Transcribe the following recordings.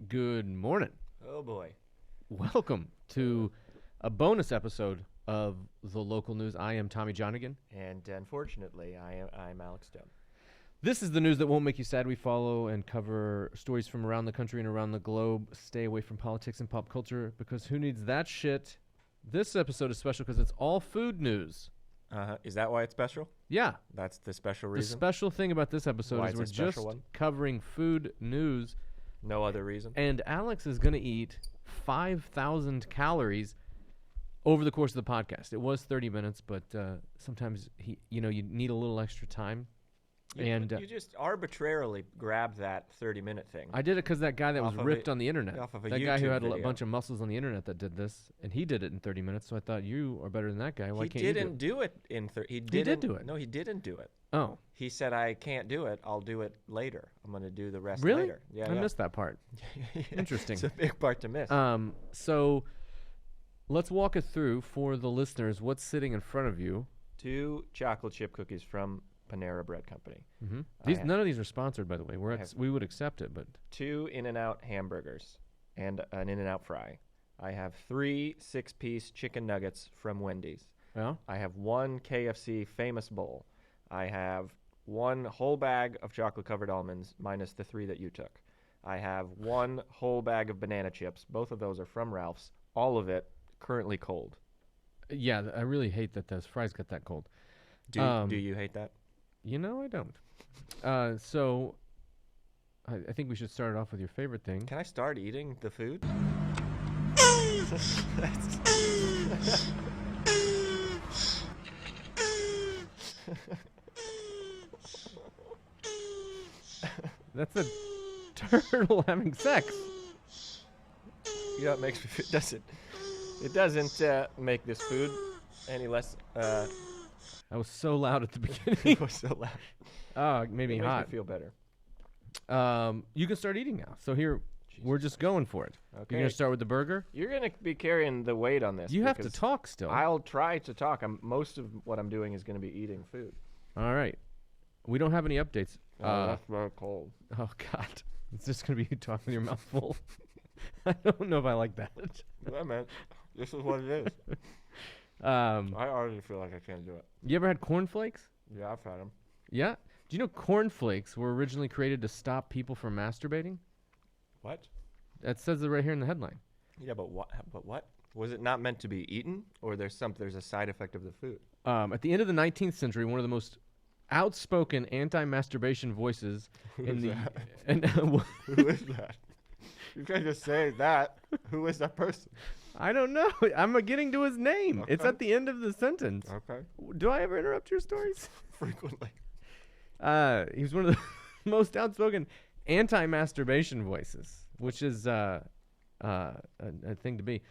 Good morning. Oh, boy. Welcome to a bonus episode of the local news. I am Tommy Johnagin. And unfortunately, I'm Alex Stone. This is the news that won't make you sad. We follow and cover stories from around the country and around the globe. Stay away from politics and pop culture because who needs that shit? This episode is special because it's all food news. Is that why it's special? Yeah. That's the special reason? The special thing about this episode is we're just covering food news. No other reason? And Alex is going to eat 5,000 calories over the course of the podcast. It was 30 minutes, but sometimes you need a little extra time. You just arbitrarily grabbed that 30-minute thing. I did it because that guy that was ripped on the internet. Off of a that YouTube guy who had video. a bunch of muscles on the internet that did this, and he did it in 30 minutes. So I thought you are better than that guy. Why can't you do it? He didn't do it in 30. He did do it. No, he didn't do it. Oh. He said, I can't do it. I'll do it later. I'm going to do the rest really? later. Yeah, I missed that part. Interesting. It's a big part to miss. So let's walk it through for the listeners. What's sitting in front of you? 2 chocolate chip cookies from Panera Bread Company. Mm-hmm. None of these are sponsored, by the way. We would accept it, but 2 In-N-Out hamburgers and an In-N-Out fry. I have 3 6-piece chicken nuggets from Wendy's. Yeah. I have 1 KFC Famous Bowl. I have 1 whole bag of chocolate-covered almonds, minus the 3 that you took. I have 1 whole bag of banana chips. Both of those are from Ralph's. All of it currently cold. Yeah, I really hate that those fries got that cold. Do you hate that? You know, I don't. So I think we should start off with your favorite thing. Can I start eating the food? That's a turtle having sex. You know, it makes me feel, it doesn't make this food any less. That was so loud at the beginning. It was so loud. Oh, it made me hot. Makes me feel better. You can start eating now. So here, we're just going for it. Okay. You're going to start with the burger? You're going to be carrying the weight on this. You have to talk still. I'll try to talk. Most of what I'm doing is going to be eating food. All right. We don't have any updates. That's very cold. Oh, God. It's just going to be you talking with your mouth full. I don't know if I like that. Yeah, man. This is what it is. I already feel like I can't do it. You ever had cornflakes? Yeah, I've had them. Yeah? Do you know cornflakes were originally created to stop people from masturbating? What? That says it right here in the headline. Yeah, but what? Was it not meant to be eaten, or there's a side effect of the food? At the end of the 19th century, one of the most outspoken anti-masturbation voices Who in the Who is that? You can't just say that. Who is that person? I don't know. I'm getting to his name. Okay. It's at the end of the sentence. Okay. Do I ever interrupt your stories? Frequently. He was one of the most outspoken anti-masturbation voices, which is a thing to be.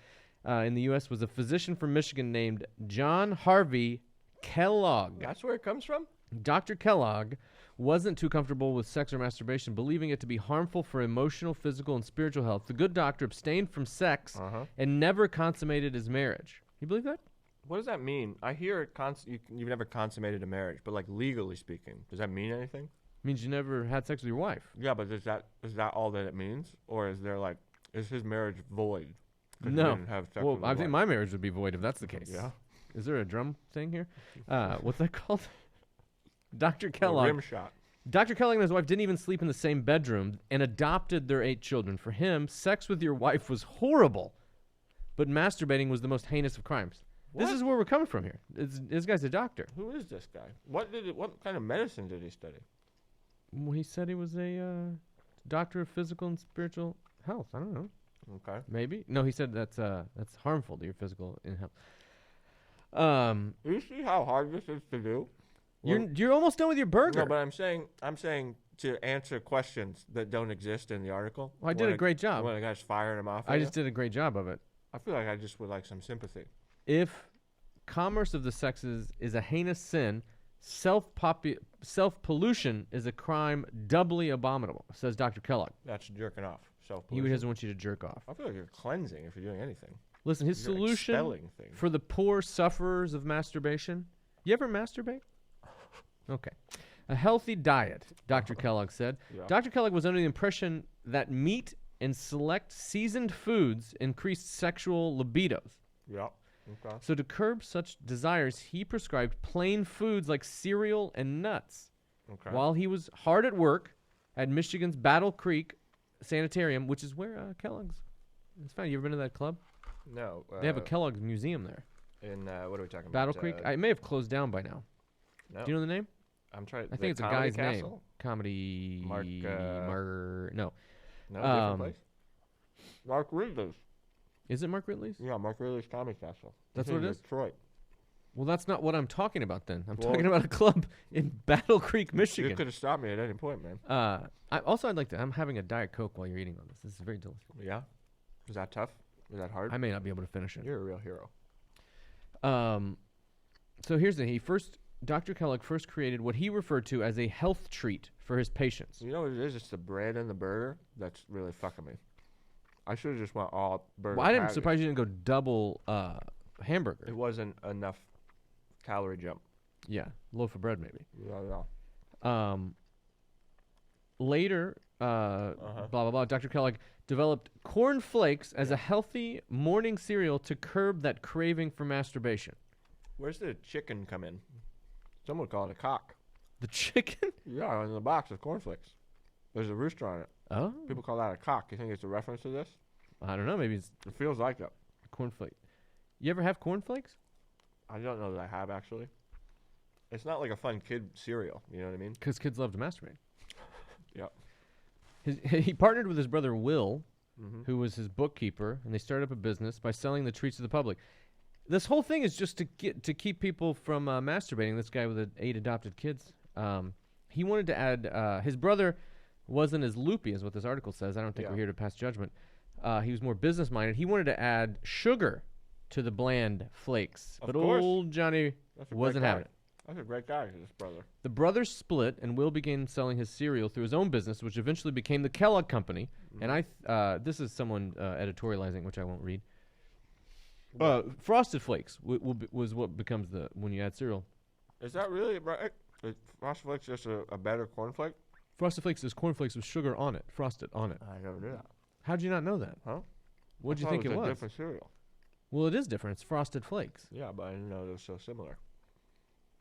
In the U.S. was a physician from Michigan named John Harvey Kellogg. That's where it comes from? Dr. Kellogg wasn't too comfortable with sex or masturbation, believing it to be harmful for emotional, physical, and spiritual health. The good doctor abstained from sex and never consummated his marriage. You believe that? What does that mean? I hear you've never consummated a marriage, but like legally speaking, does that mean anything? It means you never had sex with your wife. Yeah, but is that all that it means, or is his marriage void? No. He didn't have sex Well, with I his think wife? my marriage would be void if that's the case. Yeah. Is there a drum thing here? What's that called? Dr. Kellogg. Rim shot. Dr. Kellogg and his wife didn't even sleep in the same bedroom and adopted their 8 children. For him, sex with your wife was horrible, but masturbating was the most heinous of crimes. What? This is where we're coming from here. This guy's a doctor. Who is this guy? What kind of medicine did he study? Well, he said he was a doctor of physical and spiritual health. I don't know. Okay. Maybe. No, he said that's harmful to your physical and health. You see how hard this is to do? You're almost done with your burger. No, but I'm saying to answer questions that don't exist in the article. Well, I did a great job. When a guy's firing him off. I just did a great job of it. I feel like I just would like some sympathy. If commerce of the sexes is a heinous sin, self-pollution is a crime doubly abominable, says Dr. Kellogg. That's jerking off. Self-pollution. He doesn't want you to jerk off. I feel like you're cleansing if you're doing anything. Listen, his solution for the poor sufferers of masturbation. You ever masturbate? Okay. A healthy diet, Dr. Kellogg said. Yeah. Dr. Kellogg was under the impression that meat and select seasoned foods increased sexual libidos. Yeah. Okay. So to curb such desires, he prescribed plain foods like cereal and nuts. Okay. While he was hard at work at Michigan's Battle Creek Sanitarium, which is where Kellogg's is found. You ever been to that club? No. They have a Kellogg's museum there. In what are we talking Battle about? Creek. It may have closed down by now. No. Do you know the name? I'm trying. I think it's a Comedy guy's name. Castle? Comedy. Mark, No. No, different place. Mark Ridley's. Is it Mark Ridley's? Yeah, Mark Ridley's Comedy Castle. That's It's what in it is? Detroit. Well, that's not what I'm talking about then. I'm Well, talking about a club in Battle Creek, Michigan. You could have stopped me at any point, man. I'm having a Diet Coke while you're eating on this. This is very delicious. Yeah. Is that tough? Is that hard? I may not be able to finish it. You're a real hero. So here's the Dr. Kellogg first created what he referred to as a health treat for his patients. You know what it is? It's the bread and the burger that's really fucking me. I should have just went all burger. Well, I'm patties. surprised you didn't go double hamburger. It wasn't enough calorie jump. Yeah, loaf of bread maybe. Yeah. Later, blah, blah, blah, Dr. Kellogg developed Corn Flakes as a healthy morning cereal to curb that craving for masturbation. Where's the chicken come in? Someone would call it a cock. The chicken? Yeah, in the box of cornflakes. There's a rooster on it. Oh. People call that a cock. You think it's a reference to this? I don't know. Maybe it's It feels like it. cornflake. You ever have cornflakes? I don't know that I have, actually. It's not like a fun kid cereal. You know what I mean? Because kids love to masturbate. Yep. He partnered with his brother Will, Mm-hmm. who was his bookkeeper, and they started up a business by selling the treats to the public. This whole thing is just to keep people from masturbating. This guy with 8 adopted kids. He wanted to add his brother wasn't as loopy as what this article says. I don't think we're here to pass judgment. He was more business minded. He wanted to add sugar to the bland flakes, Of but course. old Johnny wasn't having it. That's a great guy, his brother. The brothers split, and Will began selling his cereal through his own business, which eventually became the Kellogg Company. And this is someone editorializing, which I won't read. Frosted Flakes was what becomes when you add cereal. Is that really right? Is Frosted Flakes just a better cornflake? Frosted Flakes is cornflakes with sugar on it, frosted on it. I never knew that. How'd you not know that? Huh? What'd you think it was? A different cereal. Well, it is different. It's Frosted Flakes. Yeah, but I didn't know it was so similar.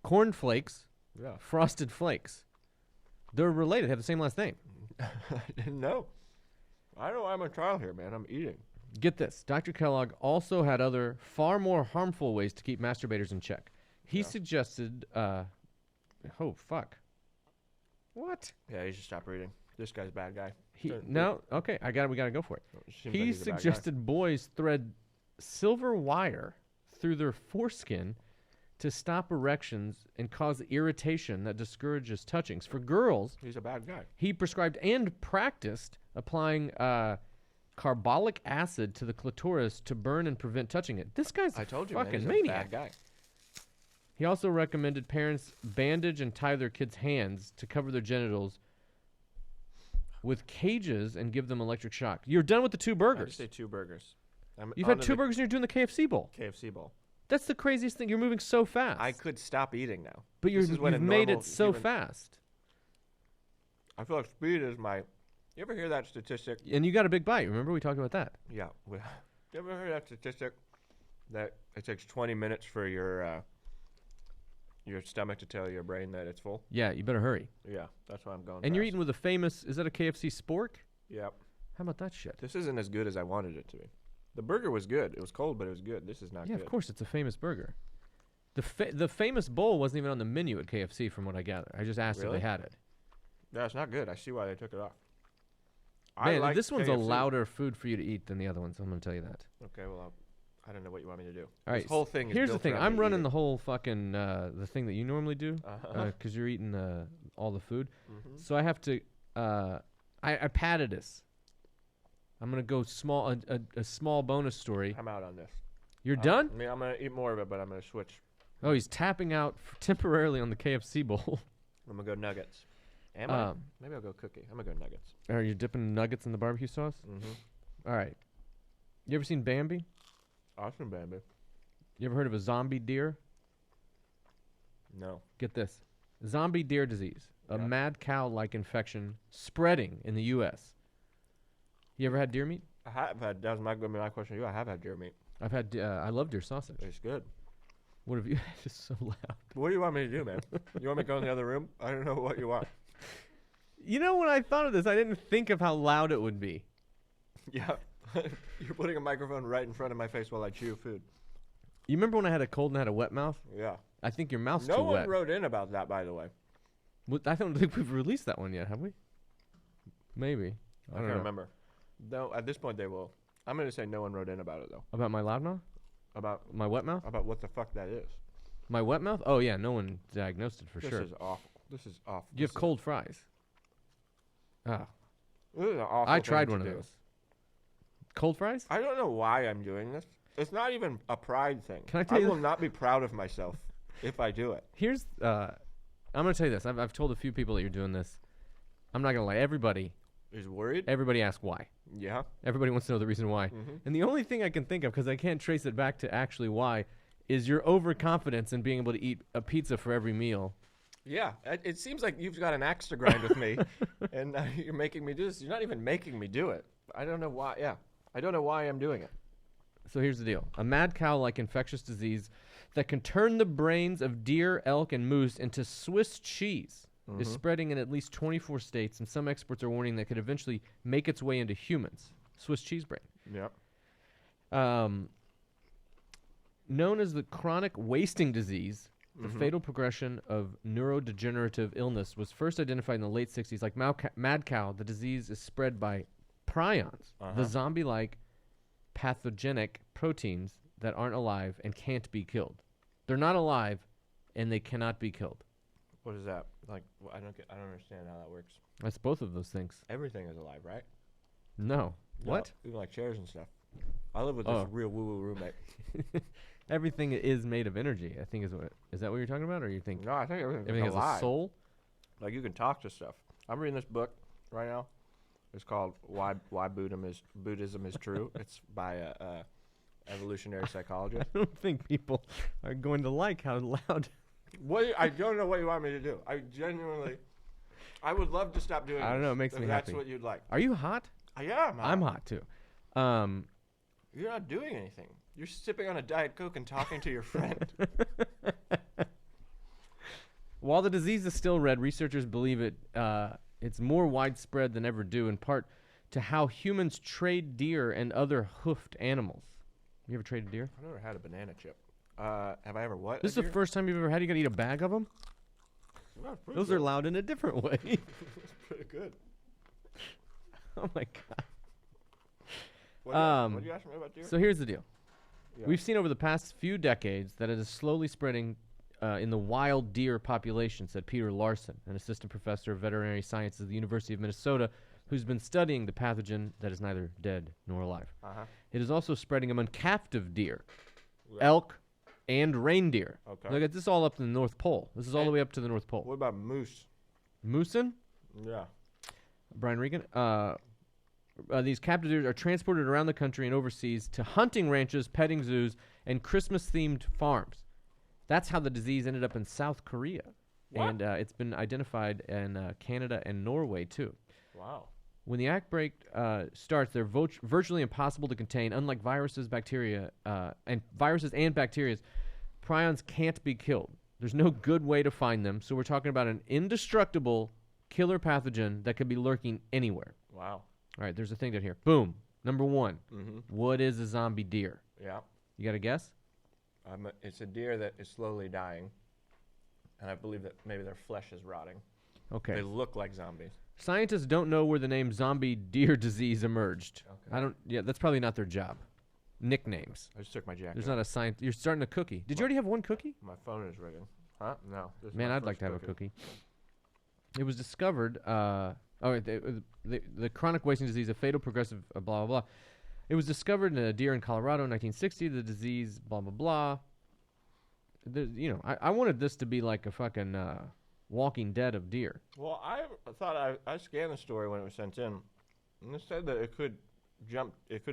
Corn Flakes, Yeah. Frosted Flakes. They're related. They have the same last name. I didn't know. I know I'm on trial here, man. I'm eating. Get this. Dr. Kellogg also had other, far more harmful ways to keep masturbators in check. He suggested, oh, fuck. What? Yeah, you should stop reading. This guy's a bad guy. Okay, we gotta go for it. Seems like He he's a bad guy. suggested boys thread silver wire through their foreskin to stop erections and cause irritation that discourages touchings. For girls, He's a bad guy. he prescribed and practiced applying carbolic acid to the clitoris to burn and prevent touching it. This guy's I told you, fucking man, he's maniac. a bad guy. He also recommended parents bandage and tie their kids' hands to cover their genitals with cages and give them electric shock. You're done with the 2 I burgers. just ate 2 burgers. You've had 2 burgers and you're doing the KFC bowl. KFC bowl. That's the craziest thing. You're moving so fast. I could stop eating now. But This is when you've a made normal it so human- fast. I feel like speed is my... You ever hear that statistic? And you got a big bite. Remember we talked about that? Yeah. You ever heard that statistic that it takes 20 minutes for your stomach to tell your brain that it's full? Yeah, you better hurry. Yeah, that's why I'm going And you're fast. eating with a famous, is that a KFC spork? Yep. How about that shit? This isn't as good as I wanted it to be. The burger was good. It was cold, but it was good. This is not Yeah, good. of course, it's a famous burger. The famous bowl wasn't even on the menu at KFC from what I gather. I just asked if Really? they had it. Yeah, it's not good. I see why they took it off. Man, like this one's a KFC. louder food for you to eat than the other ones. I'm going to tell you that. Okay, well, I don't know what you want me to do. All right, This whole thing is here's the built thing. around I'm me running eating. the whole fucking the thing that you normally do because you're eating all the food. Mhm. So I have to. I padded this. I'm gonna go small. A small bonus story. I'm out on this. You're done? I mean, I'm going to eat more of it, but I'm going to switch. Oh, he's tapping out temporarily on the KFC bowl. I'm going to go nuggets. Am I? Um, Maybe I'll go cookie. I'm going to go nuggets. Are you dipping nuggets in the barbecue sauce? Mm-hmm. All right. You ever seen Bambi? Awesome, baby. You ever heard of a zombie deer? No. Get this. Zombie deer disease, a Yeah. mad cow-like infection spreading in the U.S. You ever had deer meat? I have had. That was going to be my question to you. I have had deer meat. I've had. I love deer sausage. It's good. What have you? It's so loud. What do you want me to do, man? You want me to go in the other room? I don't know what you want. You know, when I thought of this, I didn't think of how loud it would be. Yeah. You're putting a microphone right in front of my face while I chew food. You remember when I had a cold and had a wet mouth? Yeah. I think your mouth's No too one wet. wrote in about that, by the way. I don't think we've released that one yet, have we? Maybe. I can't remember. No, at this point they will. I'm going to say no one wrote in about it, though. About my loud mouth? About My wet mouth? about what the fuck that is. My wet mouth? Oh, yeah, no one diagnosed it for This sure. is awful. This is awful. You have cold fries. Ah, This is an awful I thing tried to one of do. those. Cold fries? I don't know why I'm doing this. It's not even a pride thing. Can I tell you will not be proud of myself if I do it. Here's, I'm going to tell you this. I've told a few people that you're doing this. I'm not going to lie. Everybody Is worried? asks why. Yeah. Everybody wants to know the reason why. Mhm. And the only thing I can think of, because I can't trace it back to actually why, is your overconfidence in being able to eat a pizza for every meal. Yeah. It seems like you've got an axe to grind with me, and now you're making me do this. You're not even making me do it. I don't know why. Yeah. I don't know why I'm doing it. So here's the deal. A mad cow-like infectious disease that can turn the brains of deer, elk, and moose into Swiss cheese is spreading in at least 24 states, and some experts are warning that it could eventually make its way into humans. Swiss cheese brain. Yep. Known as the chronic wasting disease, the fatal progression of neurodegenerative illness was first identified in the late 60s. Like mad cow, the disease is spread by prions, the zombie-like pathogenic proteins that aren't alive and can't be killed. They're not alive, and they cannot be killed. What is that? Like, I don't understand how that works. That's both of those things. Everything is alive, right? No. What? No, even like chairs and stuff. I live with this real woo-woo roommate. Everything is made of energy, I think is that what you're talking about, or you think No, I think everything everything has alive. a soul? Like you can talk to stuff. I'm reading this book right now. It's called Why Buddhism is True. It's by a evolutionary psychologist. I don't think people are going to like how loud. I don't know what you want me to do. I genuinely, I would love to stop doing. I don't know. It makes if me that's happy. what you'd like. Are you hot? I am. I'm hot too. You're not doing anything. You're sipping on a Diet Coke and talking to your friend. While the disease is still red, researchers believe it's more widespread than ever due, in part to how humans trade deer and other hoofed animals. You ever traded deer? I've never had a banana chip. Have I ever what? This is the first time you've ever had. You got to eat a bag of them? Those are loud in a different way. That's pretty good. Oh my god. What did you ask me about deer? So here's the deal. Yeah. We've seen over the past few decades that it is slowly spreading in the wild deer population, said Peter Larson, an assistant professor of veterinary sciences at the University of Minnesota, who's been studying the pathogen that is neither dead nor alive. It is also spreading among captive deer, elk, and reindeer. Okay. Look at this, all up to the North Pole. This is all the way up to the North Pole. What about moose? Moosin? Yeah. Brian Regan? These captive deer are transported around the country and overseas to hunting ranches, petting zoos, and Christmas-themed farms. That's how the disease ended up in South Korea. What? And it's been identified in Canada and Norway, too. Wow. When the outbreak starts, they're virtually impossible to contain. Unlike viruses, bacteria, and bacteria, prions can't be killed. There's no good way to find them, so we're talking about an indestructible killer pathogen that could be lurking anywhere. Wow. All right, there's a thing down here. Boom. Number one. Mm-hmm. What is a zombie deer? Yeah. You got a guess? It's a deer that is slowly dying, and I believe that maybe their flesh is rotting. Okay. They look like zombies. Scientists don't know where the name zombie deer disease emerged. Okay. Yeah, that's probably not their job. Nicknames. I just took my jacket. There's not a science. You're starting a cookie. Did you already have one cookie? My phone is ringing. Huh? No. This is Man, my I'd like first to have a cookie. It was discovered. The chronic wasting disease, a fatal progressive blah blah blah. It was discovered in a deer in Colorado in 1960. The disease, blah blah blah. I wanted this to be like a fucking Walking Dead of deer. Well, I thought I scanned the story when it was sent in, and it said that it could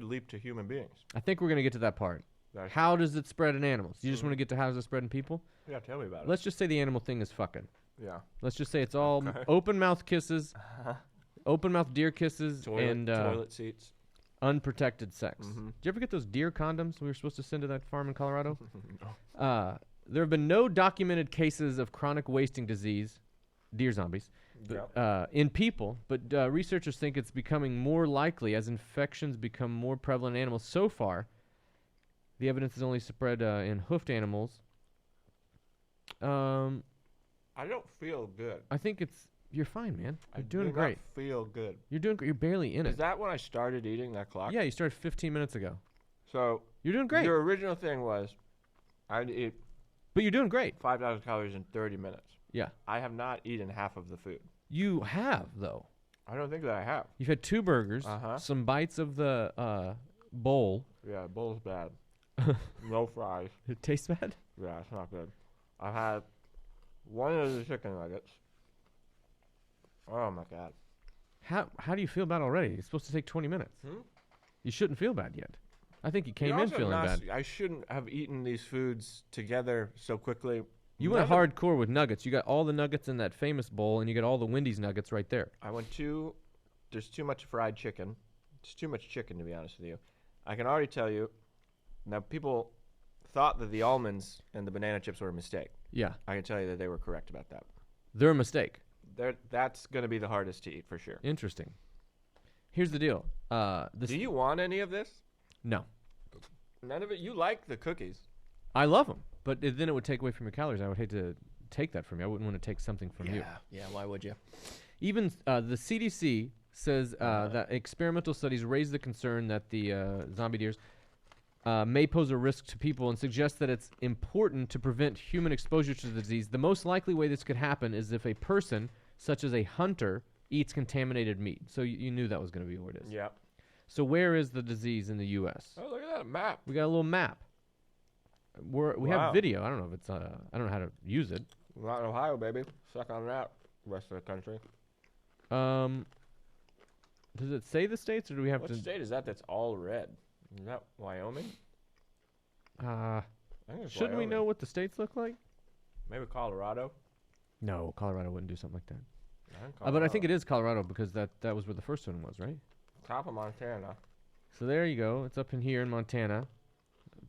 leap to human beings. I think we're gonna get to that part. How does it spread in animals? You just want to get to how does it spread in people? Yeah, tell me about it. Let's just say the animal thing is fucking. Yeah. Let's just say it's all open mouth kisses. Open mouth deer kisses and toilet seats. unprotected sex. Mhm. Did you ever get those deer condoms we were supposed to send to that farm in Colorado? No. There have been no documented cases of chronic wasting disease, deer zombies, Yep. in people, but researchers think it's becoming more likely as infections become more prevalent in animals. So far, the evidence is only spread in hoofed animals. I don't feel good. I think you're fine, man. You're I doing do great. Not feel good. You're doing great. You're barely in Is it. that when I started eating that clock? Yeah, you started 15 minutes ago. So You're doing great. your original thing was, I'd eat But you're doing great. 5,000 calories in 30 minutes. Yeah. I have not eaten half of the food. You have, though. I don't think that I have. You've had 2 burgers, Uh-huh. some bites of the bowl. Yeah, bowl's bad. No fries. It tastes bad? Yeah, it's not good. I've had one of the chicken nuggets. Oh my god. How do you feel bad already? It's supposed to take 20 minutes. You shouldn't feel bad yet. I think you came You're in also feeling not- bad. I shouldn't have eaten these foods together so quickly. You went hardcore with nuggets. You got all the nuggets in that famous bowl, and you got all the Wendy's nuggets right there. There's too much fried chicken. It's too much chicken, to be honest with you. I can already tell you. Now, people thought that the almonds and the banana chips were a mistake. Yeah, I can tell you that they were correct about that. they're a mistake. That's going to be the hardest to eat for sure. Interesting. Here's the deal. Do you want any of this? No. None of it? You like the cookies. I love them, but then it would take away from your calories. I would hate to take that from you. I wouldn't want to take something from you. Yeah, why would you? Even the CDC says that experimental studies raise the concern that the zombie deers may pose a risk to people and suggest that it's important to prevent human exposure to the disease. The most likely way this could happen is if a person, such as a hunter, eats contaminated meat. So you knew that was going to be where it is. Yeah. So where is the disease in the U.S.? Oh, look at that map. We got a little map. We have video. I don't know if it's. I don't know how to use it. Not in Ohio, baby. Suck on that. Rest of the country. Does it say the states, or do we have What to? state is that that's all red? Is that Wyoming? I think it's Shouldn't we Wyoming. know what the states look like? Maybe Colorado? No, Colorado wouldn't do something like that. I think But I think it is Colorado because that was where the first one was, right? Top of Montana. So there you go. It's up in here in Montana.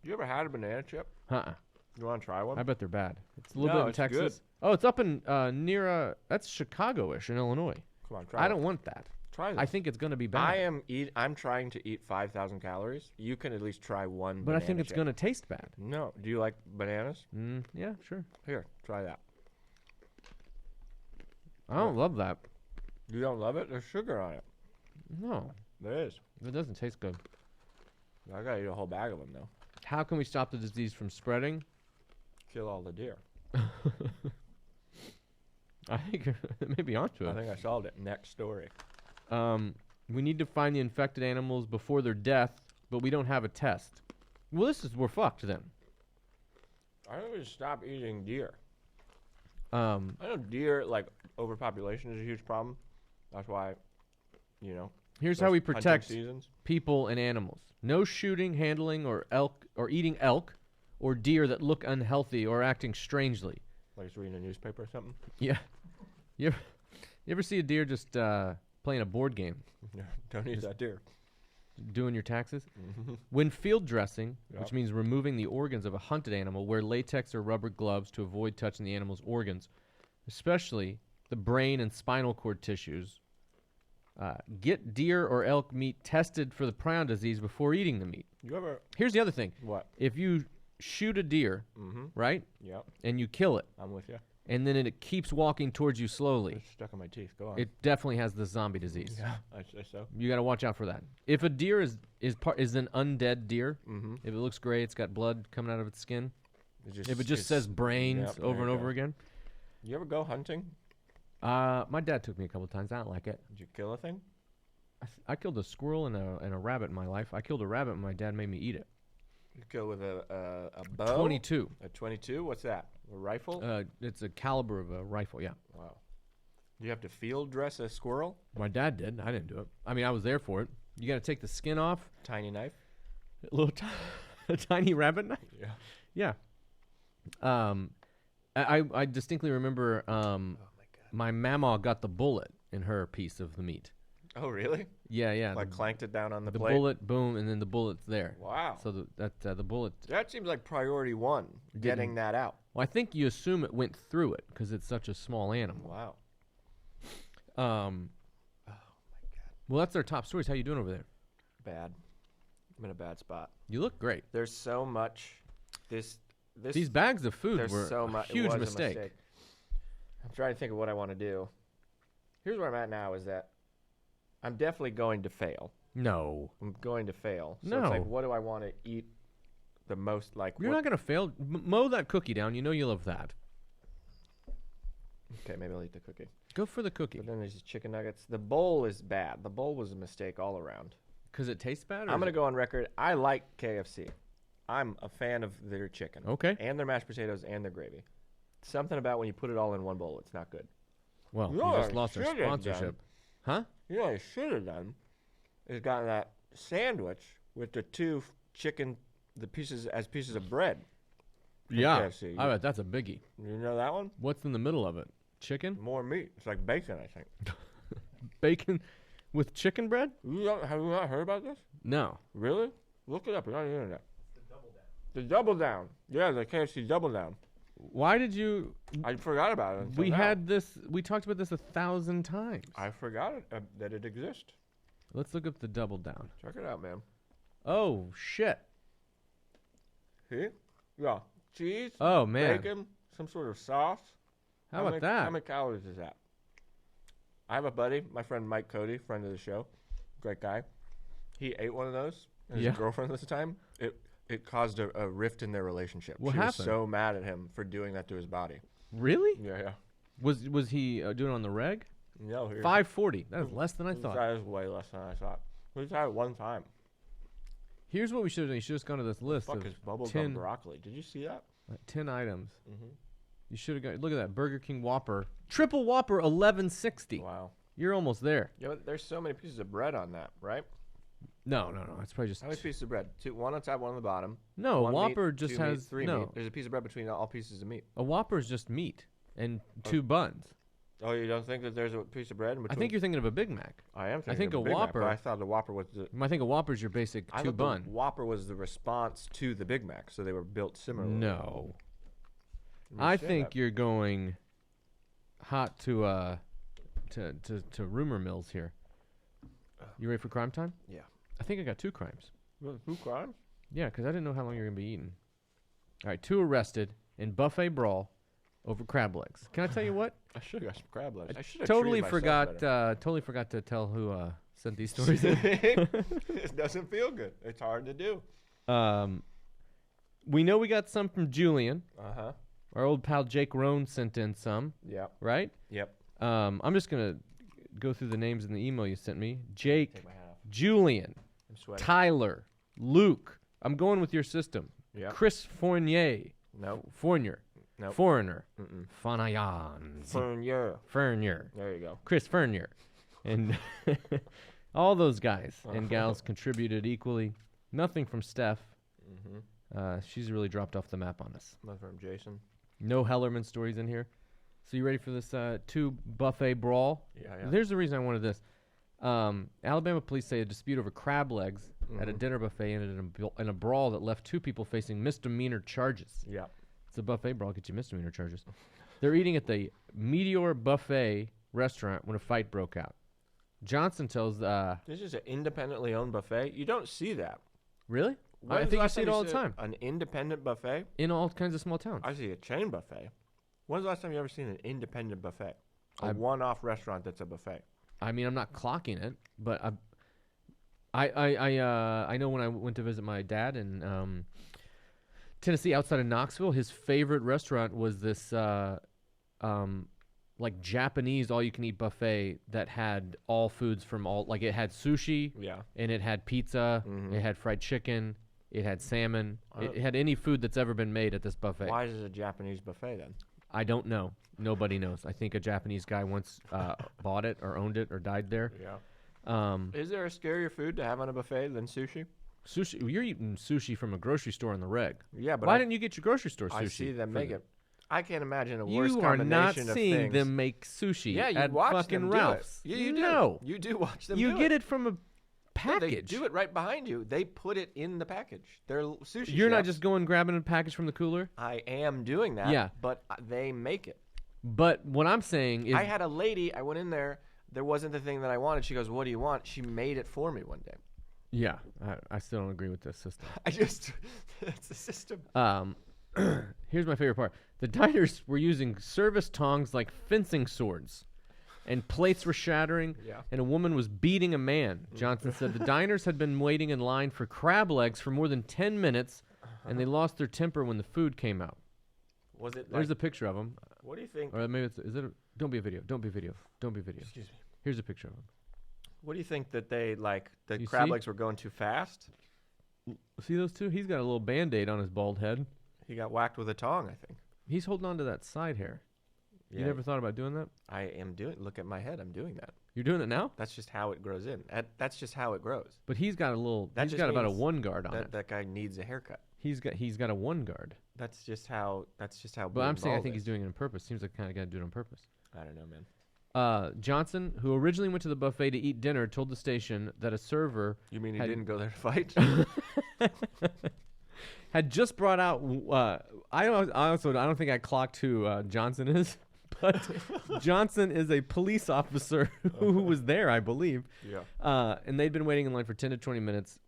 You ever had a banana chip? Uh-uh. You want to try one? I bet they're bad. It's a little No, bit in it's Texas. good. Oh, it's up in near that's Chicago-ish in Illinois. Come on, try I don't want that. Try this. I think it's going to be bad. I'm trying to eat 5,000 calories. You can at least try one But I think it's chip. going to taste bad. No. Do you like bananas? Yeah, sure. Here, try that. I don't love that. You don't love it? There's sugar on it. No, There is. it doesn't taste good. I gotta eat a whole bag of them, though. How can we stop the disease from spreading? Kill all the deer. I think you're maybe onto I it. think I solved it. Next story. We need to find the infected animals before their death, but we don't have a test. Well, we're fucked then. I think we should stop eating deer. I I know deer, like, overpopulation is a huge problem. That's why, you know. Here's how we hunting protect seasons. people and animals. No shooting, handling, or eating elk or deer that look unhealthy or acting strangely. Like it's reading a newspaper or something. Yeah. You ever see a deer just playing a board game, Don't eat that deer. doing your taxes? When field dressing, which Yep. means removing the organs of a hunted animal, wear latex or rubber gloves to avoid touching the animal's organs, especially the brain and spinal cord tissues. Get deer or elk meat tested for the prion disease before eating the meat. You ever. Here's the other thing. What? If you shoot a deer, right, Yep. and you kill it, I'm with you. and then it keeps walking towards you slowly, It's stuck in my teeth. Go on. it definitely has the zombie disease. Yeah, I say so. You got to watch out for that. If a deer is an undead deer, if it looks gray, it's got blood coming out of its skin. If it just says brains Yep, over there and you over go. again. You ever go hunting? My dad took me a couple times. I don't like it. Did you kill a thing? I killed a squirrel and a rabbit in my life. I killed a rabbit and my dad made me eat it. You kill with a bow? 22. A 22? What's that? A rifle? It's a caliber of a rifle, yeah. Wow. Do you have to field dress a squirrel? My dad did. I didn't do it. I mean, I was there for it. You got to take the skin off. Tiny knife? A tiny rabbit knife. Yeah. Yeah. I distinctly remember Oh my god. my mama got the bullet in her piece of the meat. Oh, really? Yeah. Like clanked it down on the the plate? bullet, boom, and then the bullet's there. Wow. So the bullet. That seems like priority one, getting that out. Well, I think you assume it went through it because it's such a small animal. Wow. Oh my god. Well, that's their top stories. How you doing over there? Bad. I'm in a bad spot. You look great. There's so much. These bags of food there's were so a much. huge it was mistake. A mistake. I'm trying to think of what I want to do. Here's where I'm at now is that I'm definitely going to fail. No. I'm going to fail. So No. it's like, what do I want to eat the most? Like, You're not going to fail. Mow that cookie down. You know you love that. Okay, maybe I'll eat the cookie. Go for the cookie. But then there's these chicken nuggets. The bowl is bad. The bowl was a mistake all around. Because it tastes bad? I'm going to go on record. I like KFC. I'm a fan of their chicken. Okay. And their mashed potatoes and their gravy. Something about when you put it all in one bowl, it's not good. Well, You you know just what I lost our should have sponsorship. Huh? You know what I should have done is gotten that sandwich with the two chicken, the pieces as pieces of bread. from Yeah. KFC. I bet that's a biggie. You know that one? What's in the middle of it? Chicken? More meat. It's like bacon, I think. Bacon with chicken bread? Have you not heard about this? No. Really? Look it up. It's on the internet. The double down. Yeah, the KFC double down. Why did you... I forgot about it. Until We now. had this... We talked about this 1,000 times. I forgot that it exists. Let's look up the double down. Check it out, man. Oh, shit. See? Yeah. Cheese, Oh, man. bacon, some sort of sauce. How about that? How many calories is that? I have a buddy, my friend Mike Cody, friend of the show, great guy. He ate one of those, and his Yeah. girlfriend at the time. It caused a rift in their relationship. What she happened? was so mad at him for doing that to his body. Really? Yeah. Was he doing it on the reg? No, 540. That is less than I thought. That is way less than I thought. We tried it one time. Here's what we should have done. You should have just gone to this list Fuck of is bubblegum 10, broccoli? Did you see that? 10 items. Mm-hmm. You should have gone. Look at that. Burger King Whopper. Triple Whopper, 1160. Wow. You're almost there. Yeah, but there's so many pieces of bread on that, right? No. It's probably just... How many pieces of bread? Two, one on top, one on the bottom. No, One Whopper meat, just two has... meat, three no. meat. There's a piece of bread between all pieces of meat. A Whopper is just meat and 2 buns. Oh, you don't think that there's a piece of bread in between? I think you're thinking of a Big Mac. I am thinking think of a Big Mac, Whopper- but I thought the Whopper was the... I think a Whopper is your basic I 2 thought bun. the Whopper was the response to the Big Mac, so they were built similarly. No. Let me I say think that. you're going hot to rumor mills here. You ready for crime time? Yeah. I think I got 2 crimes. Who crimes? Yeah, because I didn't know how long you were going to be eating. All right, 2 arrested in buffet brawl over crab legs. Can I tell you what? I should have got some crab legs. I should have Totally forgot to tell who sent these stories in. It doesn't feel good. It's hard to do. We know we got some from Julian. Uh-huh. Our old pal Jake Rohn sent in some, Yep. right? Yep. I'm just going to go through the names in the email you sent me. Jake, Take my hat off. Julian, I'm sweating. Tyler, Luke. I'm going with your system. Yep. Chris Fournier. Nope. Fournier. Nope. Foreigner. Mm-mm. Fanayan. Fournier. Fernier. There you go. Chris Fernier. And all those guys and gals contributed equally. Nothing from Steph. Mm-hmm. She's really dropped off the map on us. Nothing from Jason. No Hellerman stories in here. So you ready for this 2 buffet brawl? Yeah. There's the reason I wanted this. Alabama police say a dispute over crab legs at a dinner buffet ended in a brawl that left 2 people facing misdemeanor charges. Yeah. It's a buffet brawl, get you misdemeanor charges. They're eating at the Meteor Buffet restaurant when a fight broke out. Johnson tells... This is an independently owned buffet. You don't see that. Really? I When's the think you last see it time all the time. An independent buffet? In all kinds of small towns. I see a chain buffet. When's the last time you ever seen an independent buffet? A I've- one-off restaurant that's a buffet. I mean, I'm not clocking it, but I know when I went to visit my dad in Tennessee, outside of Knoxville, his favorite restaurant was this like Japanese all-you-can-eat buffet that had all foods from all, like it had sushi, Yeah. and it had pizza, Mhm. it had fried chicken, it had salmon, I it had any food that's ever been made at this buffet. Why is it a Japanese buffet then? I don't know. Nobody knows. I think a Japanese guy once bought it or owned it or died there. Yeah. Is there a scarier food to have on a buffet than sushi? Sushi. You're eating sushi from a grocery store on the reg. Yeah, but Why didn't you get your grocery store sushi? I see them for make the- it. I can't imagine a worse You are combination not of seeing things. them make sushi Yeah, you at watch fucking them do Ralph's. it. You do. No. You do watch them You do get it. it from a No, package. they do it right behind you. They put it in the package. They're sushi You're not chefs. just going grabbing a package from the cooler? I am doing that. Yeah. But they make it. But what I'm saying is I had a lady. I went in there. There wasn't the thing that I wanted. She goes, "What do you want?" She made it for me one day. yeah, I still don't agree with this system. I just it's a system. Here's my favorite part. The diners were using service tongs like fencing swords, and plates were shattering, Yeah. and a woman was beating a man. Johnson said the diners had been waiting in line for crab legs for more than 10 minutes, and they lost their temper when the food came out. Was it? There's Like, a picture of them. what do you think? Or maybe is it don't be a video. Don't be a video. Don't be a video. Excuse me. Here's a picture of them. What do you think that they like? The You crab see? legs were going too fast. See those two? He's got a little Band-Aid on his bald head. He got whacked with a tong, I think. He's holding on to that side hair. Yeah, You never thought about doing that? I am doing. Look at my head. I'm doing that. You're doing it now? That's just how it grows in. That's just how it grows. But he's got a little. That He's just got about a means one guard on it. That guy needs a haircut. He's got a one guard. That's just how. But I'm saying I bald think he's is. doing it on purpose. Seems like the kind of guy to do it on purpose. I don't know, man. Johnson, who originally went to the buffet to eat dinner, told the station that a server You mean he had- didn't go there to fight? had just brought out. I don't think I clocked who Johnson is, but Johnson is a police officer who was there, I believe. Yeah. And they'd been waiting in line for 10 to 20 minutes.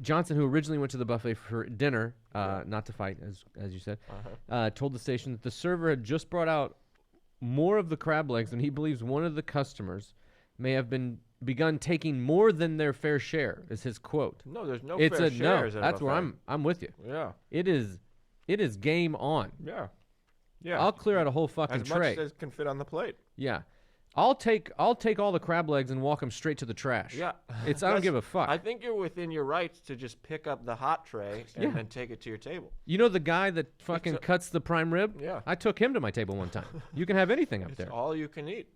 Johnson, who originally went to the buffet for dinner, not to fight, as you said, told the station that the server had just brought out more of the crab legs, and he believes one of the customers may have begun taking more than their fair share. Is his quote? No, there's no It's fair a no. shares at a That's where buffet. I'm with you. Yeah. It is game on. Yeah. Yeah. I'll clear out a whole fucking as tray. much as can fit on the plate. Yeah. I'll take all the crab legs and walk them straight to the trash. Yeah. I don't That's- give a fuck. I think you're within your rights to just pick up the hot tray and Yeah. then take it to your table. You know the guy that fucking cuts the prime rib? Yeah. I took him to my table one time. You can have anything up It's there. all you can eat.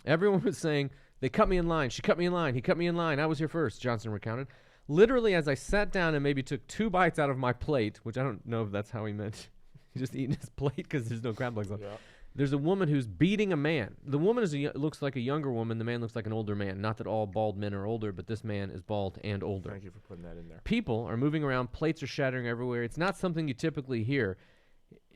Everyone was saying, they cut me in line. She cut me in line. He cut me in line. I was here first, Johnson recounted. Literally, as I sat down and maybe took 2 bites out of my plate, which I don't know if that's how he meant. He's just eating his plate because there's no crab legs on. Yeah. There's a woman who's beating a man. The woman looks like a younger woman. The man looks like an older man. Not that all bald men are older, but this man is bald and older. Thank you for putting that in there. People are moving around. Plates are shattering everywhere. It's not something you typically hear.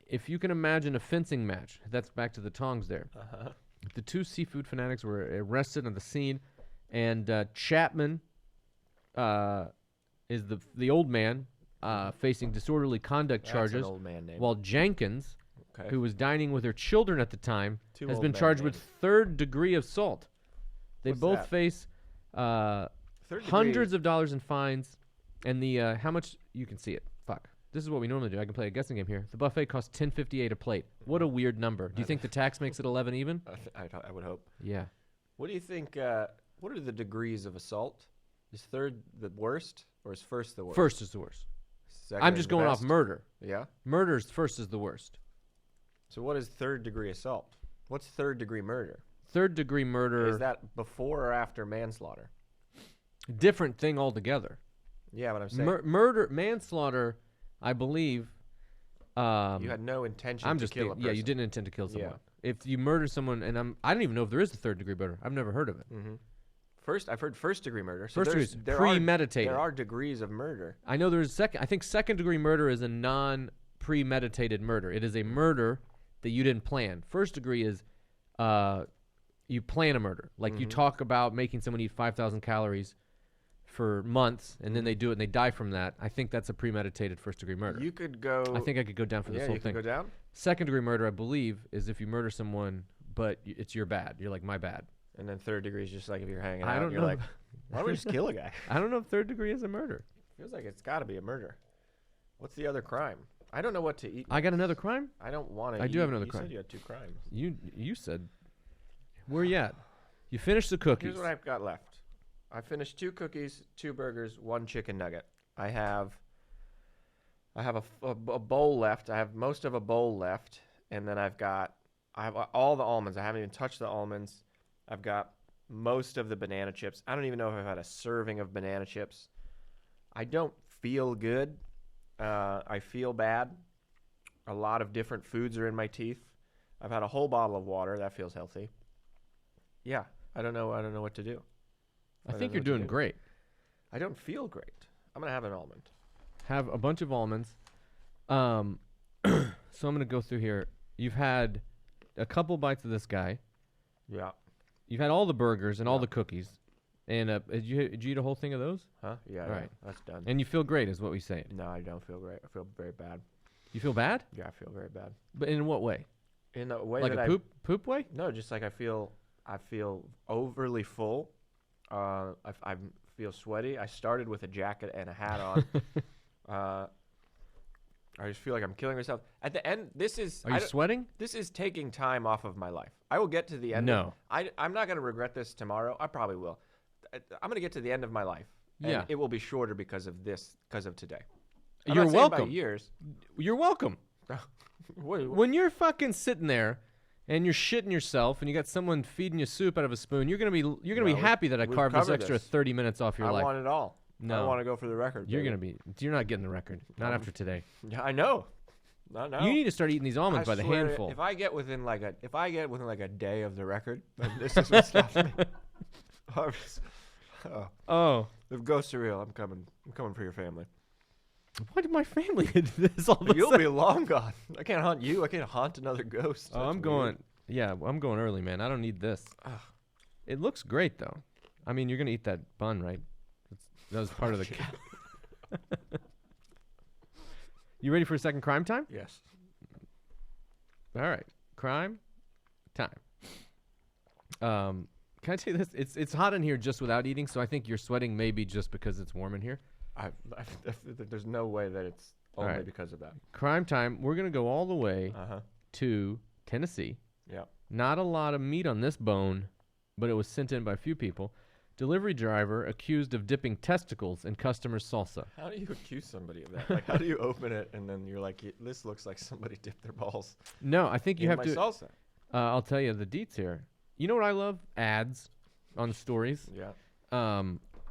If you can imagine a fencing match, that's back to the tongs there. Uh-huh. The 2 seafood fanatics were arrested on the scene, and Chapman is the old man facing disorderly conduct That's charges, an old man name. while Jenkins, Okay. who was dining with her children at the time, Two has old been man charged with names. 3rd-degree assault. They What's both that? face Third degree- hundreds of dollars in fines, and the how much you can see it. Fuck. This is what we normally do. I can play a guessing game here. The buffet costs $10.58 a plate. What a weird number. Do you think the tax makes it 11 even? I would hope. Yeah. What do you think? What are the degrees of assault? Is third the worst, or is first the worst? First is the worst. Second I'm is just the going off best? murder. Yeah. Murder's first is the worst. So what is third degree assault? What's third degree murder? 3rd-degree murder, Is that before or after manslaughter? different thing altogether. Yeah, but I'm saying Murder, manslaughter, I believe. you had no intention I'm to just kill a kidding. person. Yeah, you didn't intend to kill Yeah. someone. If you murder someone, and I don't even know if there is a 3rd-degree murder. I've never heard of it. Mm-hmm. First, I've heard first degree murder. So First degree there's- is there premeditated. There are degrees of murder. I know there's second. I think 2nd-degree murder is a non-premeditated murder. It is a murder that you didn't plan. 1st-degree is you plan a murder. Like you talk about making someone eat 5,000 calories for months, and then they do it and they die from that. I think that's a premeditated 1st-degree murder. You could go. I think I could go down for this yeah, whole you thing. could go down. 2nd-degree murder, I believe, is if you murder someone, but it's your bad. You're like, my bad. And then third degree is just like if you're hanging I out. don't and you're know. like, why don't we just kill a guy? I don't know if 3rd-degree is a murder. Feels like it's got to be a murder. What's the other crime? I don't know what to eat. I got another crime? I don't want to. I do have another you crime. said you had 2 crimes. You said. Where you at? You finished the cookies. Here's what I've got left. I finished 2 cookies, 2 burgers, 1 chicken nugget. I have a bowl left. I have most of a bowl left, and then I have all the almonds. I haven't even touched the almonds. I've got most of the banana chips. I don't even know if I've had a serving of banana chips. I don't feel good. I feel bad. A lot of different foods are in my teeth. I've had a whole bottle of water. That feels healthy. Yeah, I don't know what to do. I think you're doing great. I don't feel great. I'm gonna have an almond. Have a bunch of almonds. So I'm gonna go through here. You've had a couple bites of this guy. Yeah. You've had all the burgers and all the cookies. And did you eat a whole thing of those? Huh? Yeah. All right. That's done. And you feel great, is what we say. No, I don't feel great. I feel very bad. You feel bad? Yeah, I feel very bad. But in what way? In the way Like that a poop way? No, just like I feel overly full. I feel sweaty. I started with a jacket and a hat on. I just feel like I'm killing myself. At the end, this is... Are you sweating? This is taking time off of my life. I will get to the end. No. I'm not going to regret this tomorrow. I probably will. I'm going to get to the end of my life. And Yeah. it will be shorter because of this, because of today. You're welcome. By years. You're welcome. When you're fucking sitting there and you're shitting yourself and you got someone feeding you soup out of a spoon, you're gonna be happy that I we've carved this covered extra this. 30 minutes off your I life. want it all. No. I want to go for the record. You're baby. you're not getting the record. Not after today. Yeah, I know. No. You need to start eating these almonds by the swear, handful. If I get within like a day of the record, then this is what stops me. Oh. If ghosts are real, I'm coming. I'm coming for your family. Why did my family do this all of a You'll sudden? be long gone. I can't haunt you. I can't haunt another ghost. Oh, I'm going. Yeah, I'm going early, man. I don't need this. Ugh. It looks great, though. I mean, you're gonna eat that bun, right? That was part of the. You ready for a second crime time? Yes. All right, crime time. Can I tell you this? It's hot in here just without eating, so I think you're sweating maybe just because it's warm in here. There's no way that it's only right. because of that. Crime time. We're gonna go all the way Uh-huh. to Tennessee. Yeah. Not a lot of meat on this bone, but it was sent in by a few people. Delivery driver accused of dipping testicles in customer's salsa. How do you accuse somebody of that? Like, how do you open it and then you're like, this looks like somebody dipped their balls No, I think you in have my to. salsa? I'll tell you the deets here. You know what I love? Ads on the stories. Yeah.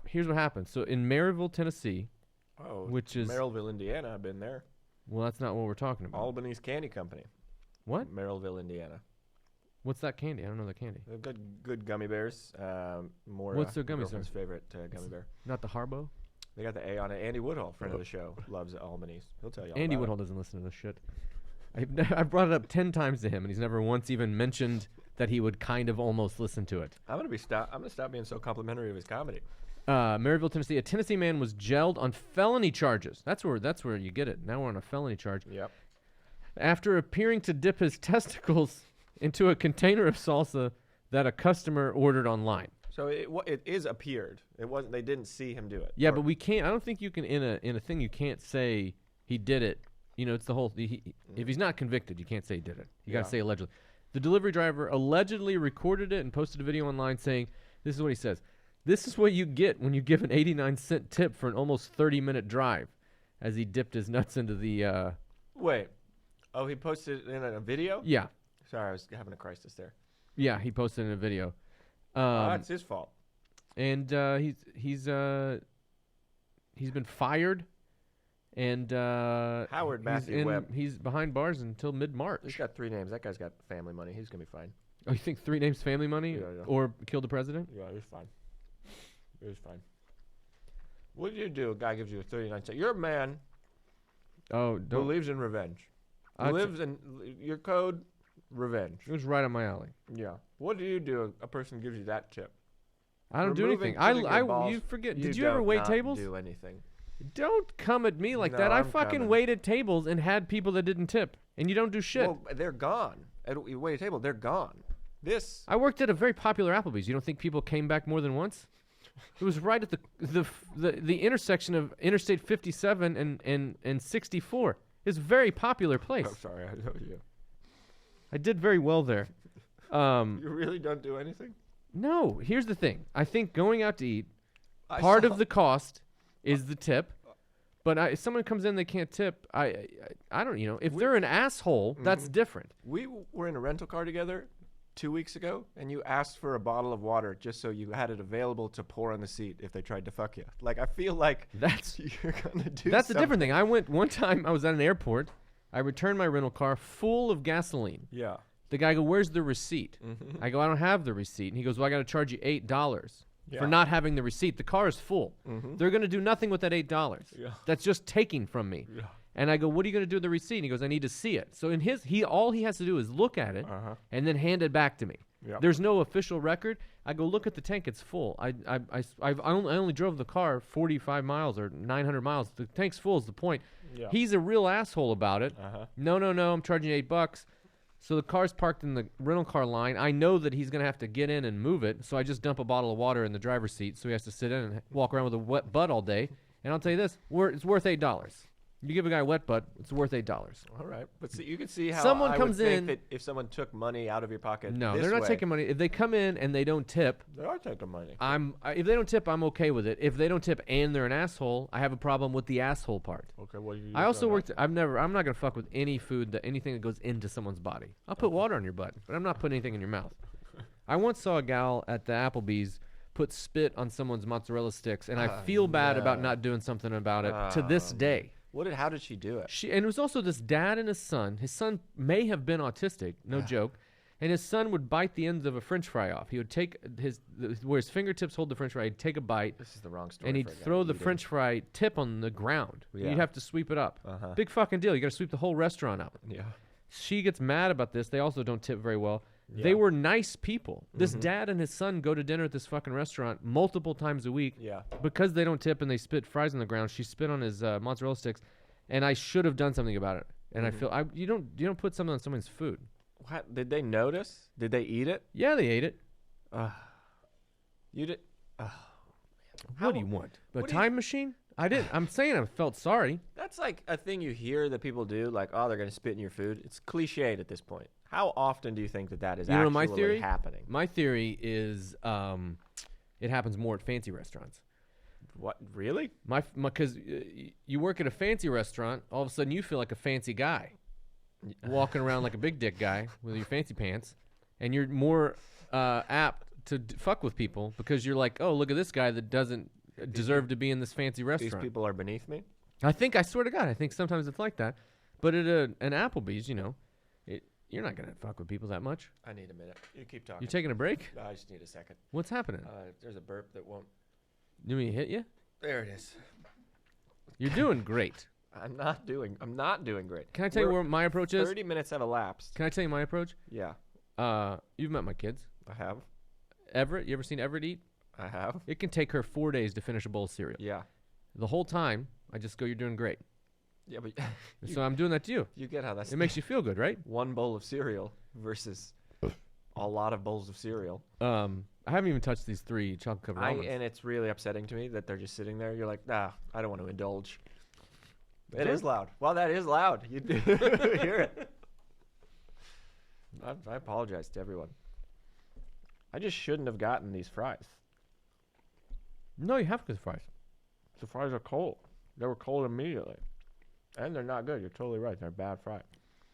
Here's what happened. So in Maryville, Tennessee, Oh, which is Merrillville, Indiana. I've been there. well, that's not what we're talking about. Albany's Candy Company. What? Merrillville, Indiana. What's that candy? I don't know the candy. They've got good gummy bears. More. What's their gummies, girlfriend's sir? favorite gummy bear. Not the Harbo? They got the A on it. Andy Woodhull, friend of the show, loves Albany's. He'll tell you all Andy about Woodhull doesn't listen to this shit. I brought it up 10 times to him, and he's never once even mentioned that he would kind of almost listen to it. I'm gonna stop being so complimentary of his comedy. Maryville, Tennessee. A Tennessee man was jailed on felony charges. That's where you get it. Now we're on a felony charge. Yep. After appearing to dip his testicles into a container of salsa that a customer ordered online. So it is appeared. It wasn't. They didn't see him do it. Yeah, but we can't. I don't think you can in a thing. You can't say he did it. You know, it's the whole. If he's not convicted, you can't say he did it. You gotta say allegedly. The delivery driver allegedly recorded it and posted a video online saying, "This is what he says. This is what you get when you give an 89-cent tip for an almost 30-minute drive," as he dipped his nuts into the. Wait. Oh, he posted it in a video? Yeah. Sorry, I was having a crisis there. Yeah, he posted in a video. That's his fault. And he's been fired, and Howard Matthew Webb. He's behind bars until mid-March. He's got 3 names. That guy's got family money. He's gonna be fine. Oh, you think 3 names family money Yeah. or killed the president? Yeah, he's fine. He's fine. What do you do? A guy gives you a 39-cent. You're a man Oh, who don't. believes in revenge. Lives in your code, revenge. It was right on my alley. Yeah. What do you do? A person gives you that tip. I don't do Removing anything. putting your balls, You forget. You Did you ever don't wait not tables? Do anything. Don't come at me like No, that. I I'm fucking coming. waited tables and had people that didn't tip, and you don't do shit. Well, they're gone. You wait a table. They're gone. This. I worked at a very popular Applebee's. You don't think people came back more than once? It was right at the intersection of Interstate 57 and 64. It's a very popular place. Oh, sorry. I know you. I did very well there. You really don't do anything? No, here's the thing. I think going out to eat, part of the cost is the tip. But if someone comes in, they can't tip. I don't. If they're an asshole, that's different. We were in a rental car together 2 weeks ago, and you asked for a bottle of water just so you had it available to pour on the seat if they tried to fuck you. Like, I feel like That's you're gonna do. That's a different thing. I went one time. I was at an airport, I return my rental car full of gasoline. Yeah. The guy goes, "Where's the receipt?" Mm-hmm. I go, "I don't have the receipt." And he goes, "Well, I got to charge you $8 Yeah. for not having the receipt. The car is full. Mm-hmm. They're going to do nothing with that $8. Yeah. That's just taking from me." Yeah. And I go, "What are you going to do with the receipt?" And he goes, "I need to see it." So in all he has to do is look at it and then hand it back to me. Yeah. There's no official record. I go, "Look at the tank; it's full." I only drove the car 45 miles or 900 miles. The tank's full is the point. Yeah. He's a real asshole about it. No, I'm charging you $8. So the car's parked in the rental car line. I know that he's gonna have to get in and move it. So I just dump a bottle of water in the driver's seat. So he has to sit in and walk around with a wet butt all day. And I'll tell you this: it's worth $8. You give a guy a wet butt, it's worth $8. All right, but see, you can see how Someone I comes would think in- that if someone took money out of your pocket. No, this they're not way, taking money. If they come in and they don't tip, They are taking money. if they don't tip, I'm okay with it. If they don't tip and they're an asshole, I have a problem with the asshole part. Okay, what do you? I also worked. I'm not gonna fuck with any food anything that goes into someone's body. I'll put water on your butt, but I'm not putting anything in your mouth. I once saw a gal at the Applebee's put spit on someone's mozzarella sticks, and I feel bad about not doing something about it to this day. How did she do it? And it was also this dad and his son. His son may have been autistic, no joke. And his son would bite the ends of a French fry off. He would take where his fingertips hold the French fry. He'd take a bite. This is the wrong story. And he'd for a guy throw the eating. French fry tip on the ground. Yeah. You'd have to sweep it up. Big fucking deal. You got to sweep the whole restaurant up. Yeah. She gets mad about this. They also don't tip very well. Yeah. They were nice people. This dad and his son go to dinner at this fucking restaurant multiple times a week. Yeah. Because they don't tip and they spit fries on the ground. She spit on his mozzarella sticks, and I should have done something about it. And I feel you don't put something on someone's food. What, did they notice? Did they eat it? Yeah, they ate it. You did. What do you want? A what do you- time machine? I didn't. I'm saying I felt sorry. That's like a thing you hear that people do, like, oh, they're going to spit in your food. It's cliched at this point. How often do you think that is You know actually my theory? happening? My theory is it happens more at fancy restaurants. What? Really? Because you work at a fancy restaurant, all of a sudden you feel like a fancy guy, walking around like a big dick guy with your fancy pants, and you're more apt to fuck with people because you're like, oh, look at this guy that doesn't deserve to be in this fancy These restaurant. people are beneath me? I swear to God, I think sometimes it's like that. But at an Applebee's, you're not going to fuck with people that much. I need a minute. You keep talking. You taking a break? No, I just need a second. What's happening? There's a burp that won't. You mean hit you? There it is. You're doing great. I'm not doing great. Can I tell you where my approach is? 30 minutes have elapsed. Can I tell you my approach? Yeah, You've met my kids. I have. Everett, you ever seen Everett eat? I have. It can take her 4 days to finish a bowl of cereal. Yeah. The whole time, I just go, "You're doing great." Yeah, but So I'm doing that to you. you get how that's It makes you feel good, right? one bowl of cereal versus a lot of bowls of cereal. I haven't even touched these 3 chocolate covered almonds. And it's really upsetting to me that they're just sitting there. You're like, nah, I don't want to indulge. It is loud. Well, that is loud. You do hear it. I apologize to everyone. I just shouldn't have gotten these fries. No, you have good fries. The fries are cold. They were cold immediately. And they're not good. You're totally right. They're bad fries.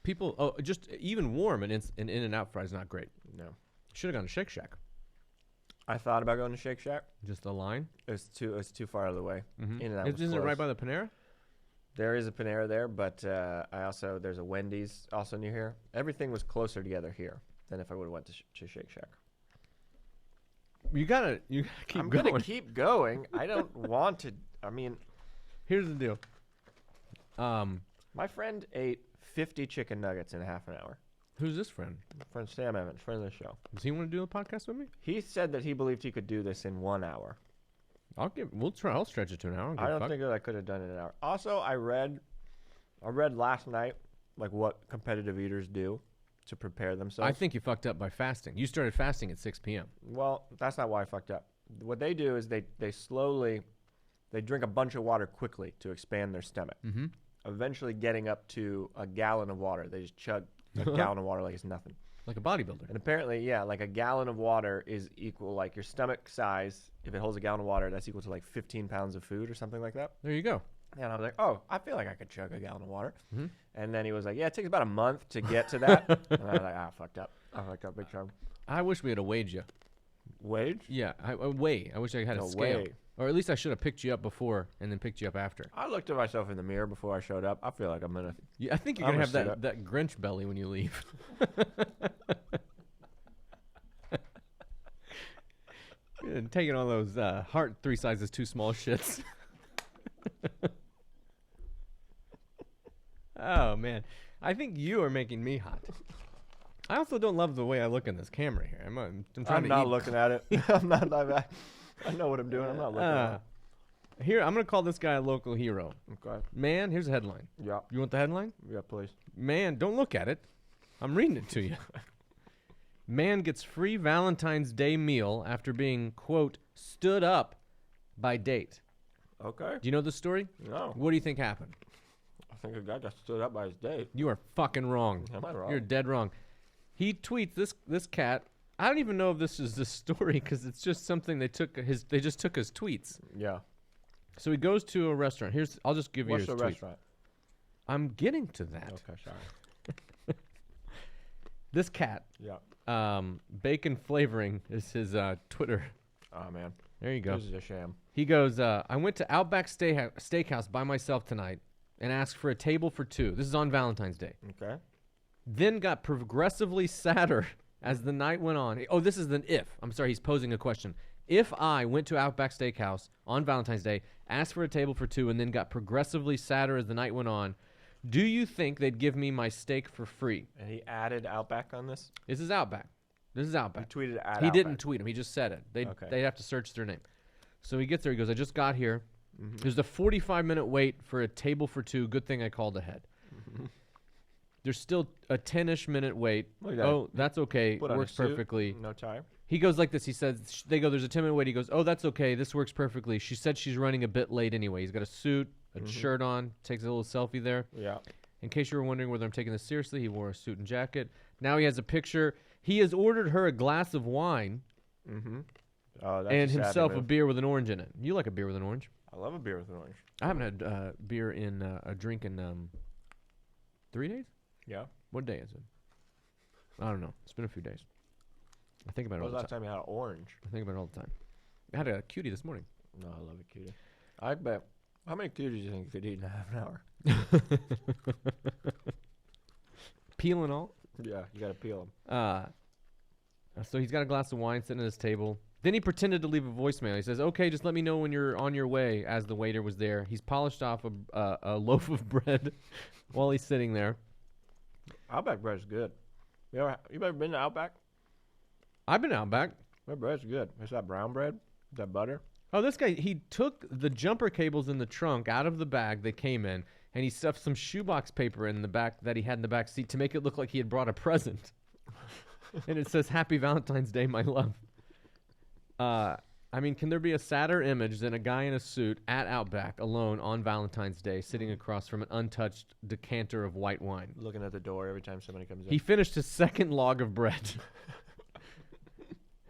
People, just even warm an In-N-Out fry is not great. No. Should have gone to Shake Shack. I thought about going to Shake Shack. Just a line. It was too far out of the way. Mm-hmm. In-N-Out was Isn't it right close. by the Panera? There is a Panera there, but there's a Wendy's also near here. Everything was closer together here than if I would have went to Shake Shack. You gotta keep I'm going. gonna keep going. I don't want to. I mean, Here's the deal. my friend ate 50 chicken nuggets in half an hour. Who's this friend? My friend Sam Evans, friend of the show. Does he want to do a podcast with me? He said that he believed he could do this in 1 hour. We'll try. I'll stretch it to an hour. I don't think that I could have done it in an hour. Also, I read last night like what competitive eaters do to prepare themselves. I think you fucked up by fasting. You started fasting at 6 p.m. Well, that's not why I fucked up. What they do is they drink a bunch of water quickly to expand their stomach. Mm-hmm. Eventually getting up to a gallon of water. They just chug a gallon of water like it's nothing. Like a bodybuilder. And apparently, yeah, like a gallon of water is equal, like your stomach size, if it holds a gallon of water, that's equal to like 15 pounds of food or something like that. There you go. And I was like, oh, I feel like I could chug a gallon of water. Mm-hmm. And then he was like, yeah, it takes about a month to get to that. And I was like, I fucked up. I fucked up big time. I wish we had a wage you. Wage? Yeah, a weigh. I wish I had a No scale. way. Or at least I should have picked you up before and then picked you up after. I looked at myself in the mirror before I showed up. I feel like I'm gonna. Yeah, I think you're I'm going to gonna have that Grinch belly when you leave. And taking all those heart 3 sizes too small shits. Oh, man. I think you are making me hot. I also don't love the way I look in this camera here. I'm trying I'm to not eat. looking at it. I'm not. I know what I'm doing. I'm not looking at it. Here, I'm going to call this guy a local hero. Okay. Man, here's a headline. Yeah. You want the headline? Yeah, please. Man, don't look at it. I'm reading it to you. Man gets free Valentine's Day meal after being, quote, stood up by date. Okay. Do you know the story? No. What do you think happened? I think a guy got stood up by his date. You are fucking wrong. Am I wrong? You're dead wrong. He tweets this cat. I don't even know if this is the story because it's just something they just took his tweets. Yeah. So he goes to a restaurant. I'll just give you What's his the tweet. restaurant? I'm getting to that. Okay, sorry. This cat, Yeah. bacon flavoring is his Twitter. Oh man. There you go. This is a sham. He goes, I went to Outback Steakhouse by myself tonight and asked for a table for 2. This is on Valentine's Day. Okay. Then got progressively sadder as the night went on. Oh, this is an if. I'm sorry, he's posing a question. If I went to Outback Steakhouse on Valentine's Day, asked for a table for 2, and then got progressively sadder as the night went on, do you think they'd give me my steak for free? And he added Outback on this. This is Outback. This is He Outback. tweeted at He Outback. didn't tweet him. He just said it. Okay. They'd have to search their name. So he gets there. He goes, I just got here. Mm-hmm. There's a 45-minute wait for a table for 2. Good thing I called ahead. Mm-hmm. There's still a 10-ish minute wait. Look at that. Oh, that's okay. Put on a Works suit, perfectly. No tie. He goes like this. He says, they go, there's a 10-minute wait. He goes, oh, that's okay. This works perfectly. She said she's running a bit late anyway. He's got a suit, a shirt on, takes a little selfie there. Yeah. In case you were wondering whether I'm taking this seriously, he wore a suit and jacket. Now he has a picture. He has ordered her a glass of wine Mm-hmm. Oh, that's and a sad himself a move. beer with an orange in it. You like a beer with an orange? I love a beer with an orange. I haven't had beer in a drink in 3 days? Yeah. What day is it? I don't know. It's been a few days. I think about it When all was the the time. last time you had an orange? I think about it all the time. I had a cutie this morning. No, I love a cutie. I bet. How many cuties do you think you could eat in half an hour? Peel and all. Yeah, you gotta peel them. So he's got a glass of wine sitting at his table. Then he pretended to leave a voicemail. He says, okay, just let me know when you're on your way, as the waiter was there. He's polished off a loaf of bread while he's sitting there. Outback bread is good. You ever been to Outback? I've been out back. Their bread's good. It's that brown bread, that butter. Oh, this guy, he took the jumper cables in the trunk out of the bag they came in, and he stuffed some shoebox paper in the back that he had in the back seat to make it look like he had brought a present. And it says, Happy Valentine's Day, my love. I mean, can there be a sadder image than a guy in a suit at Outback alone on Valentine's Day sitting across from an untouched decanter of white wine? Looking at the door every time somebody comes in. He finished his second log of bread.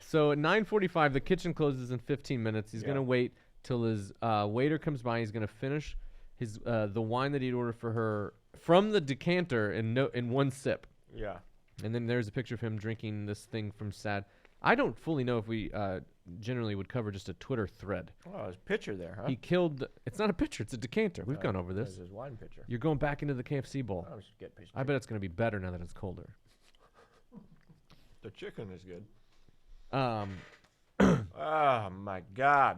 So at 9:45, the kitchen closes in 15 minutes. He's going to wait till his waiter comes by. He's going to finish his the wine that he'd ordered for her from the decanter in one sip. Yeah. And then there's a picture of him drinking this thing from Sad. I don't fully know if we generally would cover just a Twitter thread. Oh, there's a pitcher there, huh? He killed. It's not a pitcher. It's a decanter. We've gone over There's this. his wine pitcher. You're going back into the KFC bowl. Oh, just get piece of I bet it's going to be better now that it's colder. The chicken is good. Oh Oh my God.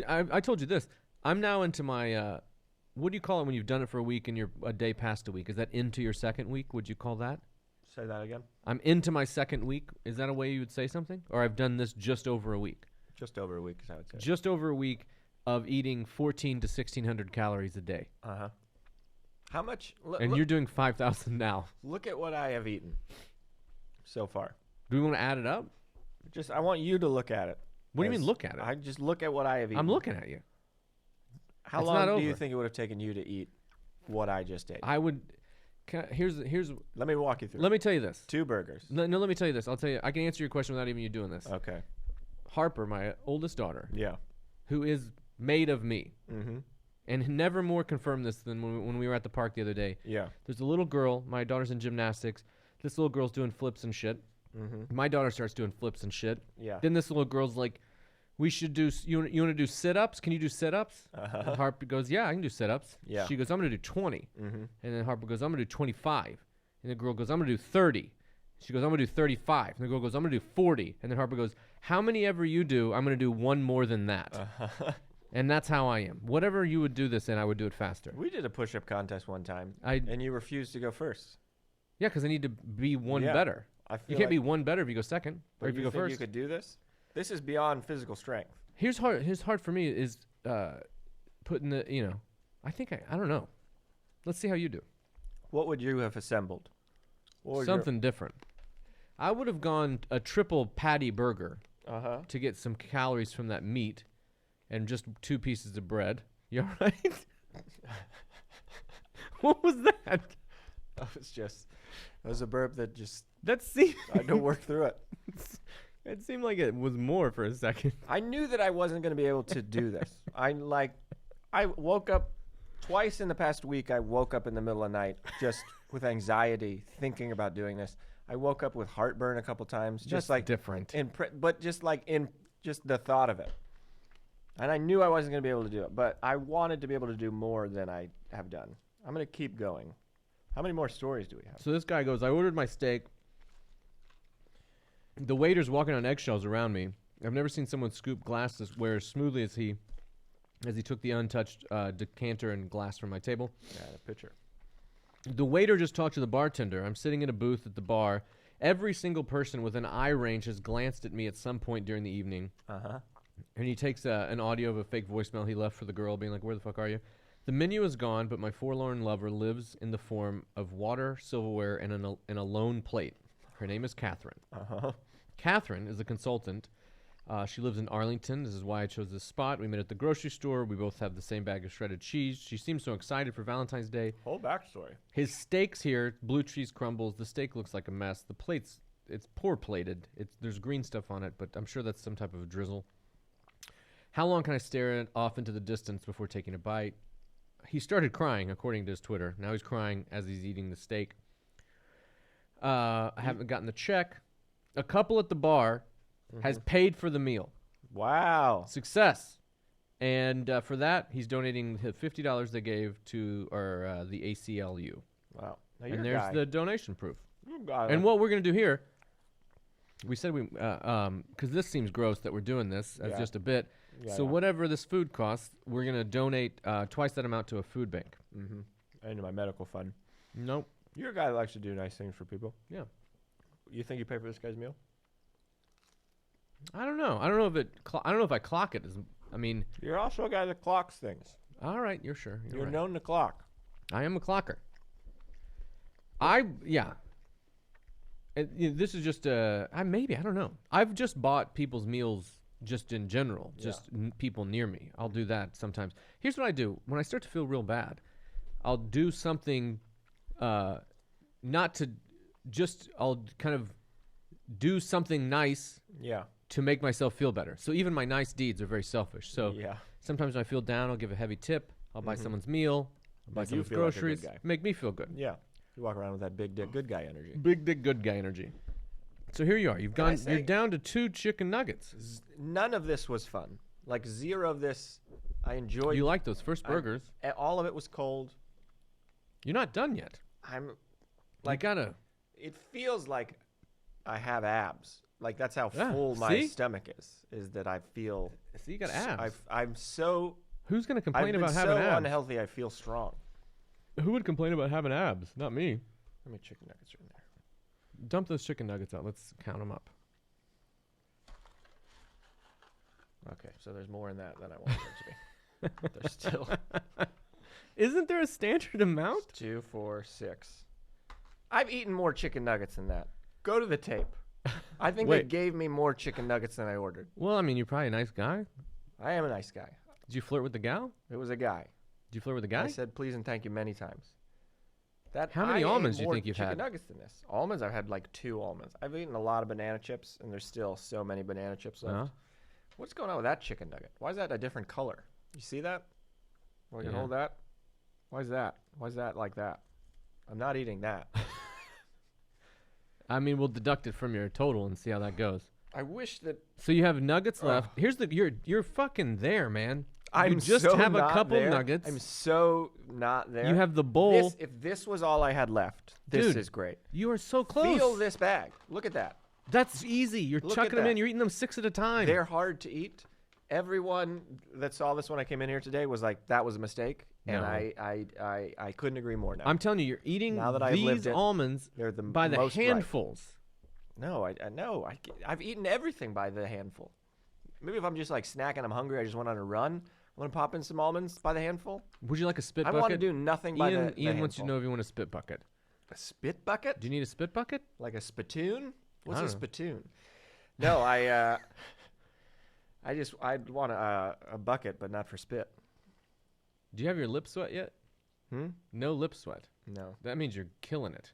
I told you this. I'm now into my. What do you call it when you've done it for a week and you're a day past a week? Is that into your second week? Would you call that? Say that again. I'm into my second week. Is that a way you would say something? Or I've done this just over a week. Just over a week is how it's said. Just over a week of eating 14 to 1,600 calories a day. Uh-huh. How much? And you're doing 5,000 now. Look at what I have eaten so far. Do we want to add it up? I want you to look at it. What do you mean look at it? I just look at what I have eaten. I'm looking at you. How It's long not do you over. think it would have taken you to eat what I just ate? I would. Here's. Let me walk you through. Let me tell you this. 2 burgers. No, let me tell you this. I'll tell you. I can answer your question without even you doing this. Okay. Harper, my oldest daughter, Yeah. who is made of me, Mm-hmm. and never more confirmed this than when we were at the park the other day. Yeah. There's a little girl. My daughter's in gymnastics. This little girl's doing flips and shit. Mm-hmm. My daughter starts doing flips and shit. Yeah. Then this little girl's like we should do, you want to do sit-ups? Can you do sit-ups? Uh-huh. And Harper goes, yeah, I can do sit-ups. Yeah. She goes, I'm going to do 20. Mm-hmm. And then Harper goes, I'm going to do 25. And the girl goes, I'm going to do 30. She goes, I'm going to do 35. And the girl goes, I'm going to do 40. And then Harper goes, how many ever you do, I'm going to do one more than that. Uh-huh. And that's how I am. Whatever you would do this in, I would do it faster. We did a push-up contest one time, I and you refused to go first. Yeah, because I need to be one Yeah. better. I feel You can't like, be one better if you go second but or if you go think first. You could do this? This is beyond physical strength. Here's hard for me is putting the, I don't know. Let's see how you do. What would you have assembled? What would Something different. I would have gone a triple patty burger Uh-huh. to get some calories from that meat and just 2 pieces of bread. You all right? What was that? That was a burp that just, That seemed I had to work through it. it seemed like it was more for a second. I knew that I wasn't going to be able to do this. I woke up twice in the past week. I woke up in the middle of the night just with anxiety thinking about doing this. I woke up with heartburn a couple times, just That's like different. but just like in just the thought of it. And I knew I wasn't going to be able to do it, but I wanted to be able to do more than I have done. I'm going to keep going. How many more stories do we have? So this guy goes, I ordered my steak. The waiter's walking on eggshells around me. I've never seen someone scoop glass as smoothly as he took the untouched decanter and glass from my table. Yeah, the picture. The waiter just talked to the bartender. I'm sitting in a booth at the bar. Every single person within eye range has glanced at me at some point during the evening. Uh-huh. And he takes an audio of a fake voicemail he left for the girl, being like, where the fuck are you? The menu is gone, but my forlorn lover lives in the form of water, silverware, and a lone plate. Her name is Catherine. Uh-huh. Catherine is a consultant. She lives in Arlington. This is why I chose this spot. We met at the grocery store. We both have the same bag of shredded cheese. She seems so excited for Valentine's Day. Whole backstory. His steak's here. Blue cheese crumbles. The steak looks like a mess. The plate's, it's poor plated. There's green stuff on it, but I'm sure that's some type of a drizzle. How long can I stare off into the distance before taking a bite? He started crying, according to his Twitter. Now he's crying as he's eating the steak. I haven't gotten the check. A couple at the bar has paid for the meal. Wow. Success. And for that, he's donating the $50 they gave to the ACLU. Wow. Now And there's the donation proof. got And what we're going to do here, we said because this seems gross that we're doing this as Yeah. just a bit. Yeah, So yeah. whatever this food costs, we're going to donate twice that amount to a food bank. Mm-hmm. Into my medical fund. Nope. You're a guy that likes to do nice things for people. Yeah. You think you pay for this guy's meal? I don't know. I don't know if I don't know if I clock it. You're also a guy that clocks things. All right, you're sure. You're right. known to clock. I am a clocker. Yeah. This is just I don't know. I've just bought people's meals just in general, just people near me. I'll do that sometimes. Here's what I do. When I start to feel real bad, I'll do something I'll kind of do something nice Yeah. to make myself feel better. So even my nice deeds are very selfish. So Yeah. sometimes when I feel down, I'll give a heavy tip. I'll buy someone's meal. I'll buy Make you someone's feel like a good groceries. guy. Make me feel good. Yeah. You walk around with that big dick good guy energy. Big dick good guy energy. So here you are. You're down to 2 chicken nuggets. None of this was fun. Like zero of this. I enjoyed. You like those first burgers. All of it was cold. You're not done yet. I'm Like, gotta. It feels like I have abs. Like that's how Yeah, full my see? stomach is. Is that I feel. See, you got abs. I'm so. Who's gonna I've complain been about so having abs? unhealthy. I feel strong. Who would complain about having abs? Not me. How many chicken nuggets are in there? Dump those chicken nuggets out. Let's count them up. Okay, so there's more in that than I wanted there to be. There's still Isn't there a standard amount? 2, 4, 6. I've eaten more chicken nuggets than that. Go to the tape. I think they Wait. gave me more chicken nuggets than I ordered. Well, I mean, you're probably a nice guy. I am a nice guy. Did you flirt with the gal? It was a guy. Did you flirt with the guy? I said please and thank you many times. How many I ate almonds do you more think you've chicken had? nuggets than this. Almonds, I've had like 2 almonds. I've eaten a lot of banana chips, and there's still so many banana chips left. Uh-huh. What's going on with that chicken nugget? Why is that a different color? You see that? Well, you can Yeah. hold that. Why is that? Why is that like that? I'm not eating that. I mean, we'll deduct it from your total and see how that goes. I wish that So you have nuggets left. Here's the you're fucking there, man. I'm you just so have a not couple there. nuggets. I'm so not there. You have the bowl. If this was all I had left, this Dude, is great. You are so close. Feel this bag. Look at that. That's easy. You're Look chucking at them in. that. You're eating them 6 at a time. They're hard to eat. Everyone that saw this when I came in here today was like, that was a mistake. And No. I couldn't agree more now. I'm telling you, you're eating Now that I've lived these it, almonds They're the by the most ripe. handfuls. No, I know. I've eaten everything by the handful. Maybe if I'm just like snacking, I'm hungry, I just went on a run, I want to pop in some almonds by the handful. Would you like a spit I bucket? want to do nothing by Ian, the Ian wants you handful. to know if you want a spit bucket. A spit bucket? Do you need a spit bucket? Like a spittoon? What's I a don't know. spittoon? No, I'd want a bucket, but not for spit. Do you have your lip sweat yet? No lip sweat. No. That means you're killing it.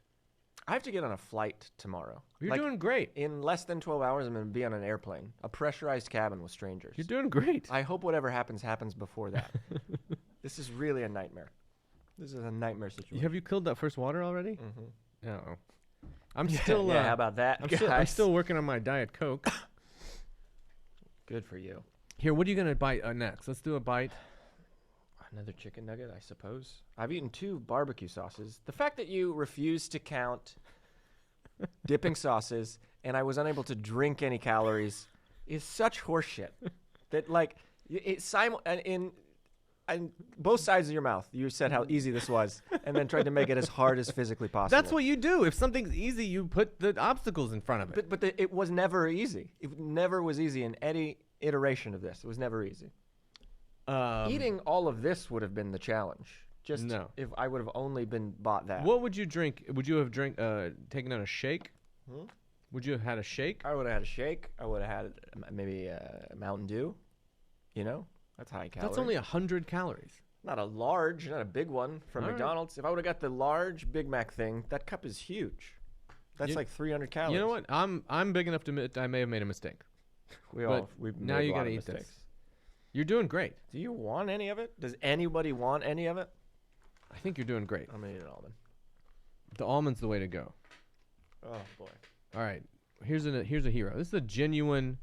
I have to get on a flight tomorrow. You're Like, doing great. in less than 12 hours, I'm going to be on an airplane, a pressurized cabin with strangers. You're doing great. I hope whatever happens before that. This is really a nightmare. This is a nightmare situation. Have you killed that first water already? Mm-hmm. Oh. I'm still. yeah, how about that, I'm guys? still working on my Diet Coke. Good for you. Here, what are you gonna bite next? Let's do a bite. Another chicken nugget, I suppose. I've eaten 2 barbecue sauces. The fact that you refused to count dipping sauces and I was unable to drink any calories is such horseshit. That like in both sides of your mouth, you said how easy this was, and then tried to make it as hard as physically possible. That's what you do. If something's easy, you put the obstacles in front of it. But it was never easy. It never was easy in any iteration of this. It was never easy. Eating all of this would have been the challenge. Just No. if I would have only been bought that. What would you drink? Would you have taken out a shake? Would you have had a shake? I would have had a shake. I would have had maybe a Mountain Dew. You know, that's high calorie. That's only 100 calories. Not a large, not a big one from All right. McDonald's. If I would have got the large Big Mac thing, that cup is huge. That's like 300 calories. You know what? I'm big enough to admit I may have made a mistake. We've now made you a lot gotta of eat this. mistakes. You're doing great. Do you want any of it? Does anybody want any of it? I think you're doing great. I'm gonna eat an almond. The almond's the way to go. Oh boy. All right. Here's a hero. This is a genuine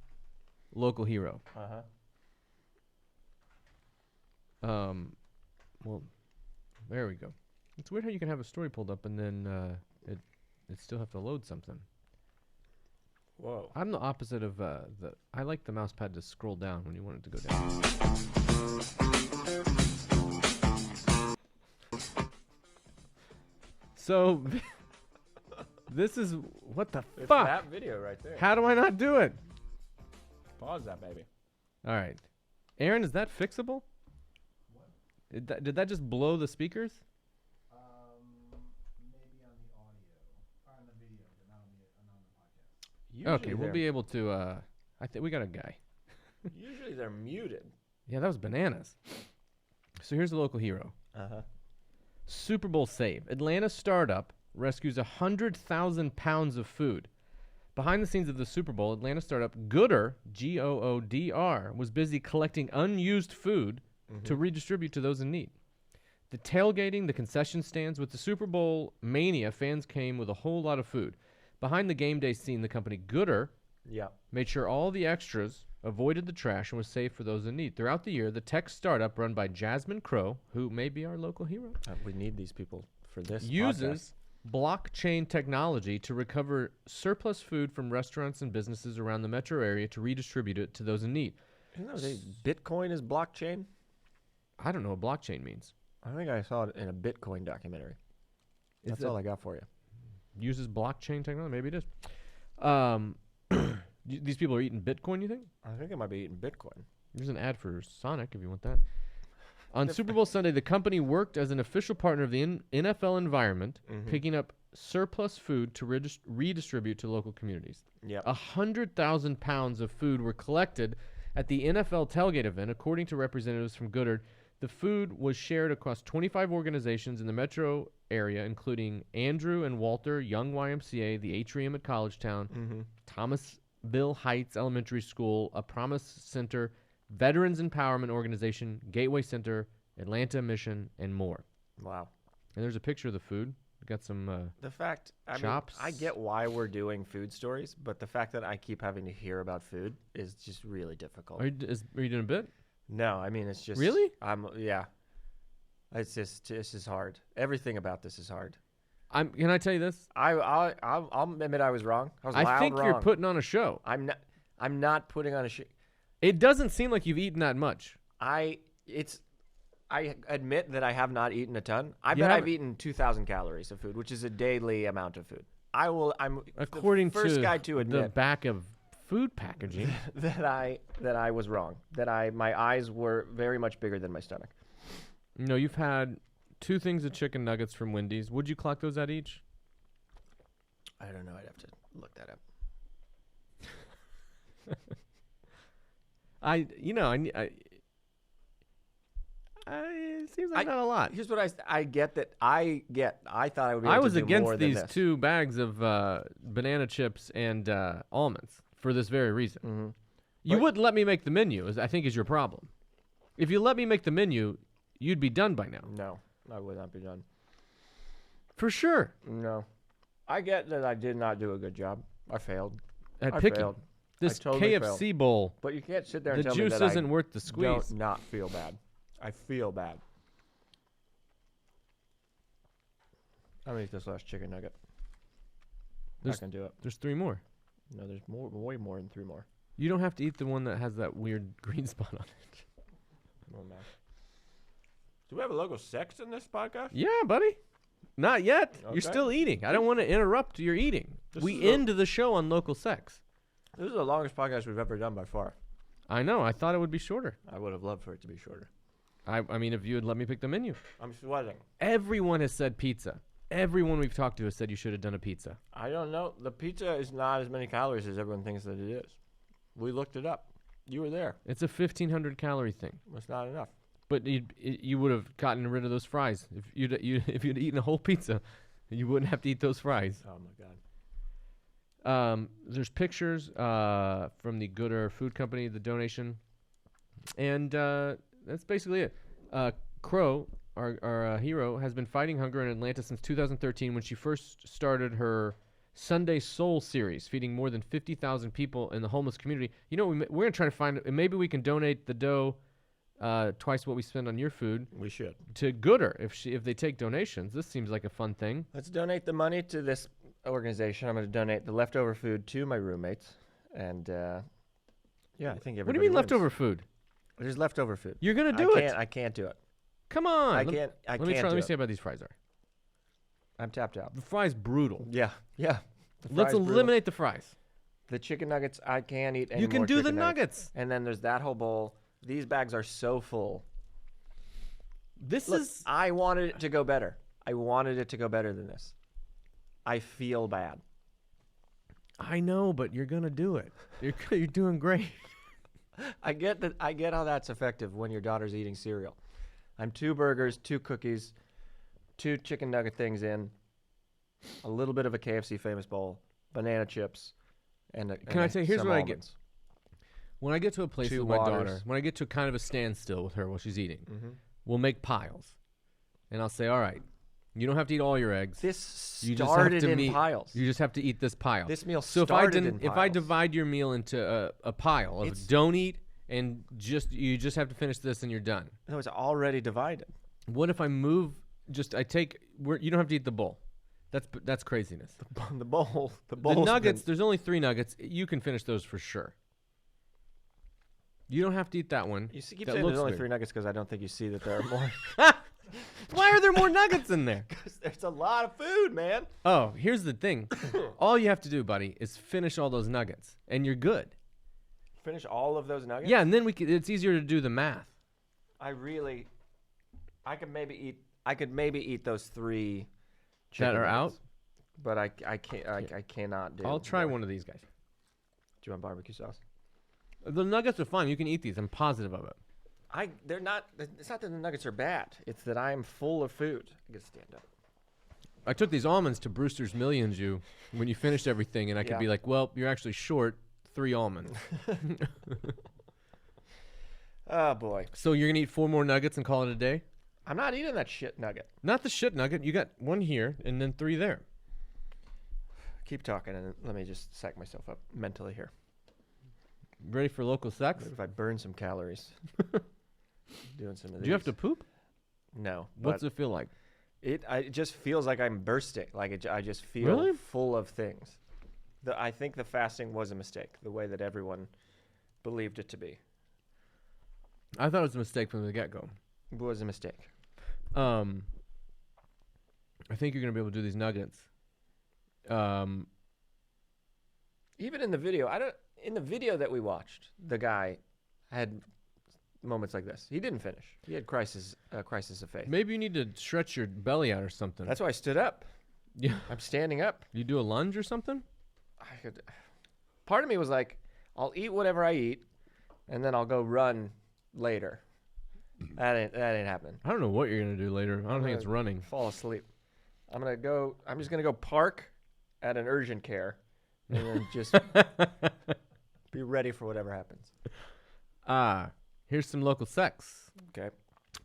local hero. Well, there we go. It's weird how you can have a story pulled up and then it still have to load something. Whoa. I'm the opposite of I like the mouse pad to scroll down when you want it to go down. So this is what the It's fuck? that video right there. How do I not do it? Pause that, baby. All right. Aaron, is that fixable? What? Did that just blow the speakers? Maybe on the audio or on the video, but not on the podcast. Okay, we'll be able to I think we got a guy. Usually they're muted. Yeah, that was bananas. So here's a local hero. Super Bowl save. Atlanta startup rescues 100,000 pounds of food. Behind the scenes of the Super Bowl, Atlanta startup Goodr, Goodr, was busy collecting unused food to redistribute to those in need. The tailgating, the concession stands, with the Super Bowl mania, fans came with a whole lot of food. Behind the game day scene, the company Goodr made sure all the extras avoided the trash and was safe for those in need. Throughout the year, the tech startup run by Jasmine Crow, who may be our local hero, We need these people for this. uses blockchain technology to recover surplus food from restaurants and businesses around the metro area to redistribute it to those in need. podcast. Isn't that Bitcoin is blockchain? I don't know what blockchain means. I think I saw it in a Bitcoin documentary. Is That's it- all I got for you. Uses blockchain technology? Maybe it is. These people are eating Bitcoin, you think? I think I might be eating Bitcoin. There's an ad for Sonic if you want that. On Super Bowl Sunday, the company worked as an official partner of the NFL environment, picking up surplus food to redistribute to local communities. 100,000 pounds of food were collected at the NFL tailgate event, according to representatives from Goodr. The food was shared across 25 organizations in the metro area, including Andrew and Walter Young YMCA, the Atrium at Collegetown, Thomasville Heights Elementary School, A Promise Center, Veterans Empowerment Organization, Gateway Center, Atlanta Mission, and more. Wow. And there's a picture of the food. We got some. The fact, I chops. mean, I get why we're doing food stories, but the fact that I keep having to hear about food is just really difficult. Are you doing a bit? No, I mean, it's just Really? Yeah. It's just this is hard. Everything about this is hard. Can I tell you this? I'll admit I was wrong. I was loud I think wrong. you're putting on a show. I'm not putting on a show. It doesn't seem like you've eaten that much. I admit that I have not eaten a ton. I You bet I've haven't. eaten 2,000 calories of food, which is a daily amount of food. I'm According the first to guy to the admit back of food packaging. that I was wrong. That my eyes were very much bigger than my stomach. No, you've had 2 things of chicken nuggets from Wendy's. Would you clock those at each? I don't know. I'd have to look that up. It seems like not a lot. Here's what I get that I get. I thought I would be able I was to do more against than these this. 2 bags of banana chips and almonds for this very reason. Mm-hmm. You But- wouldn't let me make the menu, I think is your problem. If you let me make the menu, you'd be done by now. No, I would not be done. For sure. No. I get that I did not do a good job. I failed. At I picking. failed. This totally KFC bowl, But you can't sit there the and tell me juice that isn't worth the I squeeze. don't not feel bad. I feel bad. I'm going to eat this last chicken nugget. I can do it. There's 3 more. No, there's way more than 3 more. You don't have to eat the one that has that weird green spot on it. Oh, man. Do we have a logo sex in this podcast? Yeah, buddy. Not yet. Okay. You're still eating. I don't want to interrupt your eating. This We is end the show on local sex. This is the longest podcast we've ever done by far. I know. I thought it would be shorter. I would have loved for it to be shorter. I mean, if you had let me pick the menu. I'm sweating. Everyone has said pizza. Everyone we've talked to has said you should have done a pizza. I don't know. The pizza is not as many calories as everyone thinks that it is. We looked it up. You were there. It's a 1,500 calorie thing. It's not enough. But you would have gotten rid of those fries. If you'd eaten a whole pizza, you wouldn't have to eat those fries. Oh, my God. There's pictures from the Gooder Food Company, the donation. And that's basically it. Crow, our hero, has been fighting hunger in Atlanta since 2013 when she first started her Sunday Soul series, feeding more than 50,000 people in the homeless community. You know, we're going to try to find, maybe we can donate the dough, twice what we spend on your food, We should. to Gooder if they take donations. This seems like a fun thing. Let's donate the money to this organization. I'm going to donate the leftover food to my roommates. And, yeah, I think everybody What do you mean wins. leftover food? There's leftover food. You're going to do it. I can't do it. Come on. I Let can't me do try. Let me it. see how bad these fries are. I'm tapped out. The fries brutal. Yeah. The Let's fries brutal. eliminate the fries. The chicken nuggets, I can't eat any You can more do the chicken nuggets. And then there's that whole bowl. These bags are so full. This Look, is I wanted it to go better. I wanted it to go better than this. I feel bad. I know, but you're gonna do it. You're doing great. I get that. I get how that's effective when your daughter's eating cereal. I'm 2 burgers, 2 cookies, 2 chicken nugget things in, a little bit of a KFC famous bowl, banana chips, and Can I tell you, here's some what I get. almonds. When I get to a place 2 with my waters. daughter, when I get to kind of a standstill with her while she's eating, Mm-hmm. we'll make piles, and I'll say, "All right, you don't have to eat all your eggs. This You just have started to in meet- piles. You just have to eat this pile." This meal So started in piles. if I divide your meal into a pile of It's- don't eat and you just have to finish this and you're done. No, it's already divided. What if I move? You don't have to eat the bowl. That's craziness. The bowl. The The bowl. nuggets. There's only 3 nuggets. You can finish those for sure. You don't have to eat that one. You keep That saying looks there's only weird. 3 nuggets because I don't think you see that there are more. Why are there more nuggets in there? Because there's a lot of food, man. Oh, here's the thing. All you have to do, buddy, is finish all those nuggets, and you're good. Finish all of those nuggets. Yeah, and then it's easier to do the math. I could maybe eat those 3 That chicken are nuggets, but I can't. I cannot do. I'll try more. one of these guys. Do you want barbecue sauce? The nuggets are fine. You can eat these. I'm positive of it. They're not. It's not that the nuggets are bad. It's that I am full of food. I gotta stand up. I took these almonds to Brewster's Millions you when you finished everything, and I could Yeah. be like, well, you're actually short 3 almonds. Oh boy. So you're going to eat 4 more nuggets and call it a day? I'm not eating that shit nugget. Not the shit nugget. You got one here and then 3 there. Keep talking and let me just psych myself up mentally here. Ready for local sex? Maybe if I burn some calories. Doing some of these. Do you have to poop? No. What's but it feel like? it just feels like I'm bursting. Like I just feel Really? full of things. I think the fasting was a mistake, the way that everyone believed it to be. I thought it was a mistake from the get-go. It was a mistake. I think you're going to be able to do these nuggets. Even in the video, in the video that we watched, the guy had moments like this. He didn't finish. He had crisis of faith. Maybe you need to stretch your belly out or something. That's why I stood up. Yeah. I'm standing up. You do a lunge or something? Part of me was like, I'll eat whatever I eat, and then I'll go run later. That ain't happening. I don't know what you're going to do later. I don't think it's running. Fall asleep. I'm just gonna go park at an urgent care, and then just be ready for whatever happens. Here's some local sex. Okay.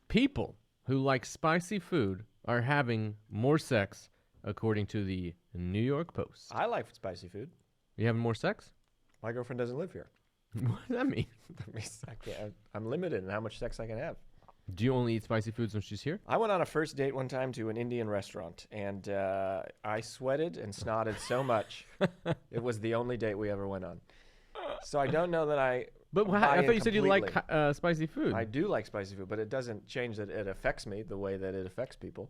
People who like spicy food are having more sex, according to the New York Post. I like spicy food. You having more sex? My girlfriend doesn't live here. What does that mean? That means I can't. I'm limited in how much sex I can have. Do you only eat spicy foods when she's here? I went on a first date one time to an Indian restaurant, and I sweated and snotted so much. It was the only date we ever went on. So I don't know that I. But I thought you said you like spicy food. I do like spicy food, but it doesn't change that it affects me the way that it affects people.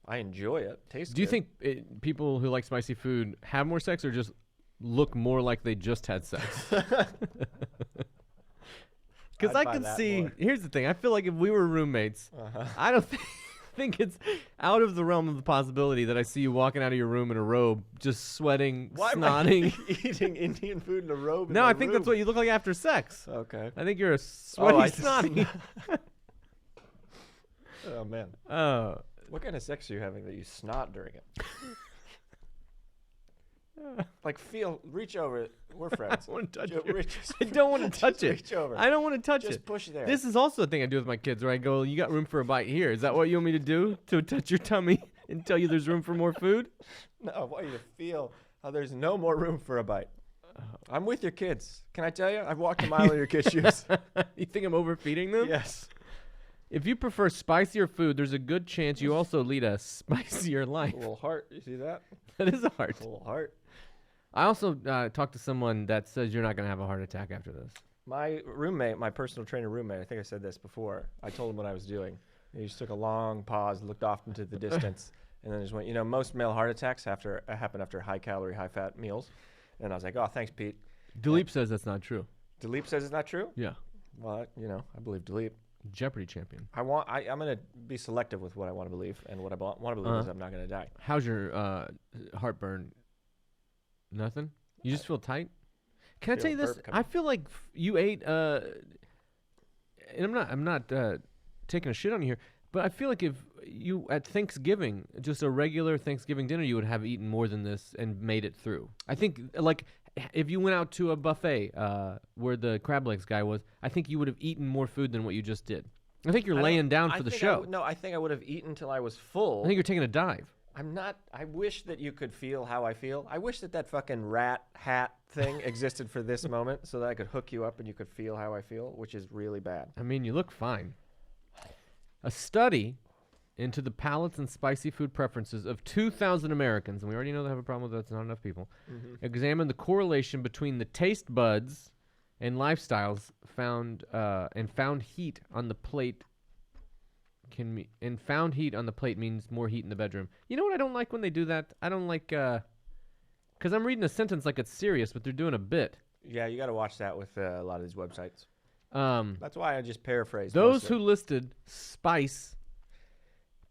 I enjoy it. Tastes Do you good. think people who like spicy food have more sex or just look more like they just had sex? Because I could see. More. Here's the thing. I feel like if we were roommates, I don't think it's out of the realm of the possibility that I see you walking out of your room in a robe, just sweating, snotting, eating Indian food in a robe. No, I think that's what you look like after sex. Okay. I think you're a sweaty, snotty. Oh man. What kind of sex are you having that you snot during it? Like reach over it. We're friends. I want to touch it. I don't want to touch it. Reach over. I don't want to touch it. Just push it there. This is also a thing I do with my kids where I go, you got room for a bite here. Is that what you want me to do? To touch your tummy and tell you there's room for more food? No, I want you to feel how there's no more room for a bite. I'm with your kids. Can I tell you? I've walked a mile in your kids' shoes. You think I'm overfeeding them? Yes. If you prefer spicier food, there's a good chance you also lead a spicier life. A little heart. You see that? That is a heart. A little heart. I also talked to someone that says you're not going to have a heart attack after this. My roommate, my personal trainer roommate, I think I said this before. I told him what I was doing. He just took a long pause, looked off into the distance, and then just went, most male heart attacks happen after high-calorie, high-fat meals. And I was like, oh, thanks, Pete. Dilip says that's not true. Dilip says it's not true? Yeah. Well, I believe Dilip. Jeopardy champion. I'm going to be selective with what I want to believe, and what I want to believe is I'm not going to die. How's your heartburn? Nothing? You just feel tight? Can I tell you this? I feel like you ate and I'm not taking a shit on you here, but I feel like if you at Thanksgiving, just a regular Thanksgiving dinner, you would have eaten more than this and made it through. I think like if you went out to a buffet where the crab legs guy was, I think you would have eaten more food than what you just did. I think you're laying down for the show. I think I would have eaten till I was full. I think you're taking a dive. I'm not. I wish that you could feel how I feel. I wish that fucking rat hat thing existed for this moment so that I could hook you up and you could feel how I feel, which is really bad. I mean, you look fine. A study into the palates and spicy food preferences of 2,000 Americans, and we already know they have a problem with that. It's not enough people, examined the correlation between the taste buds and lifestyles found heat on the plate. Found heat on the plate means more heat in the bedroom. You know what I don't like when they do that? I don't like, because I'm reading a sentence like it's serious, but they're doing a bit. Yeah, you got to watch that with a lot of these websites. That's why I just paraphrased. Those who listed spice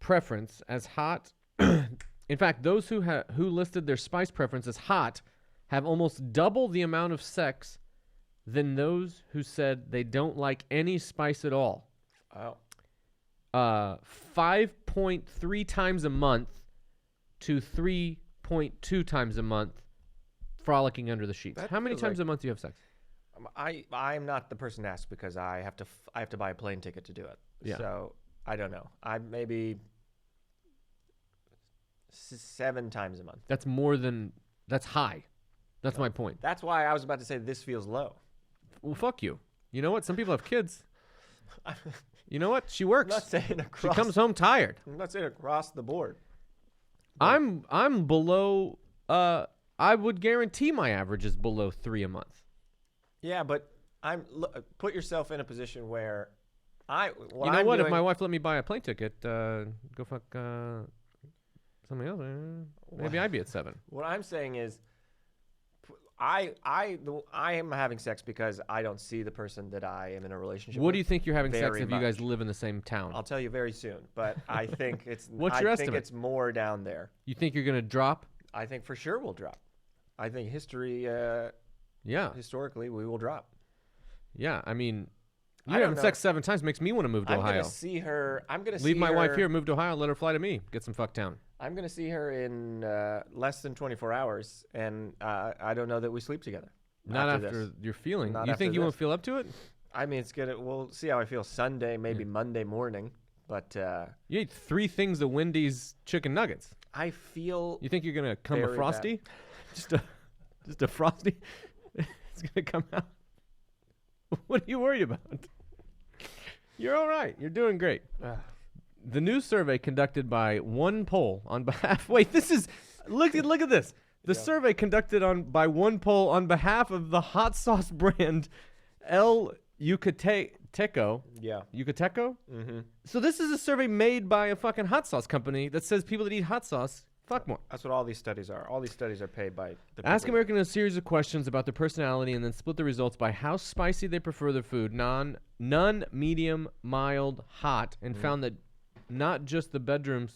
preference as hot, in fact, those who listed their spice preference as hot have almost double the amount of sex than those who said they don't like any spice at all. Oh. 5.3 times a month to 3.2 times a month frolicking under the sheets. How many times a month do you have sex? I'm not the person to ask because I have to buy a plane ticket to do it. Yeah. So I don't know. I maybe 7 times a month. That's high. That's my point. That's why I was about to say this feels low. Well, fuck you. You know what? Some people have kids. You know what? She works. I'm not saying She across. comes home tired. I'm not saying across the board. I'm below. I would guarantee my average is below 3 a month. Yeah, but put yourself in a position where You know what? If my wife let me buy a plane ticket, go fuck somebody else. Maybe I'd be at 7. What I'm saying is, I am having sex because I don't see the person that I am in a relationship with. What do you think you're having sex very if you guys much. live in the same town? I'll tell you very soon, but I think it's. What's your I think estimate? it's more down there. You think you're gonna drop? I think for sure we'll drop. I think Yeah. historically we will drop. Yeah. I mean, I you don't having know. sex 7 times makes me want to move to I'm Ohio. gonna see her. I'm gonna Leave see my wife her- here, move to Ohio, let her fly to me, get some fuck town. I'm gonna see her in less than 24 hours, and I don't know that we sleep together. Not after after this. your feeling. Not You think after you won't this. feel up to it? I mean, it's gonna. We'll see how I feel Sunday, maybe Monday morning, but You ate 3 things of Wendy's chicken nuggets. I feel. You think you're gonna come a Very bad. frosty? just a frosty? It's gonna come out. What are you worried about? You're all right. You're doing great. The new survey conducted by one poll on behalf. Wait, this is look at this. The survey conducted by one poll on behalf of the hot sauce brand El Yucateco. Yeah. Yucateco? Mm-hmm. So this is a survey made by a fucking hot sauce company that says people that eat hot sauce fuck more. That's what all these studies are. All these studies are paid by the Ask people. Americans a series of questions about their personality and then split the results by how spicy they prefer their food, none, medium, mild, hot, and found that not just the bedroom,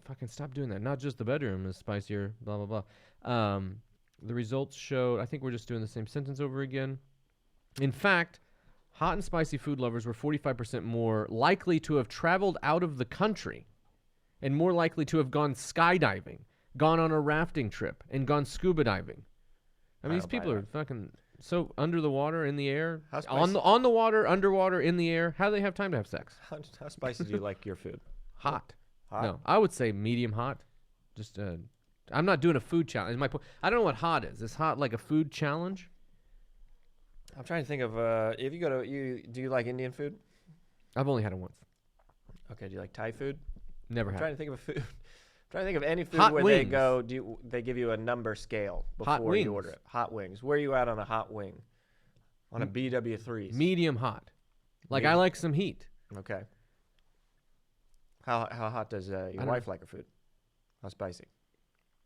fucking stop doing that, not just the bedroom is spicier, blah, blah, blah. The results showed, I think we're just doing the same sentence over again. In fact, hot and spicy food lovers were 45% more likely to have traveled out of the country and more likely to have gone skydiving, gone on a rafting trip, and gone scuba diving. I mean, I these don't buy people are that. fucking so under the water, in the air, How on the water, underwater, in the air. How do they have time to have sex? How spicy do you like your food? Hot. Hot? No, I would say medium hot. Just I'm not doing a food challenge. My point. I don't know what hot is. Is hot like a food challenge? I'm trying to think of if you go to do you like Indian food? I've only had it once. Okay, do you like Thai food? Never I'm had. trying to think of a food. I'm trying to think of any food Hot where they wings. go. They give you a number scale Hot before you wings. order it? Hot wings. Where are you at on a hot wing? On a BW3. Medium hot. Like I Medium. like some heat. Okay. How hot does your don't wife like her food? How spicy?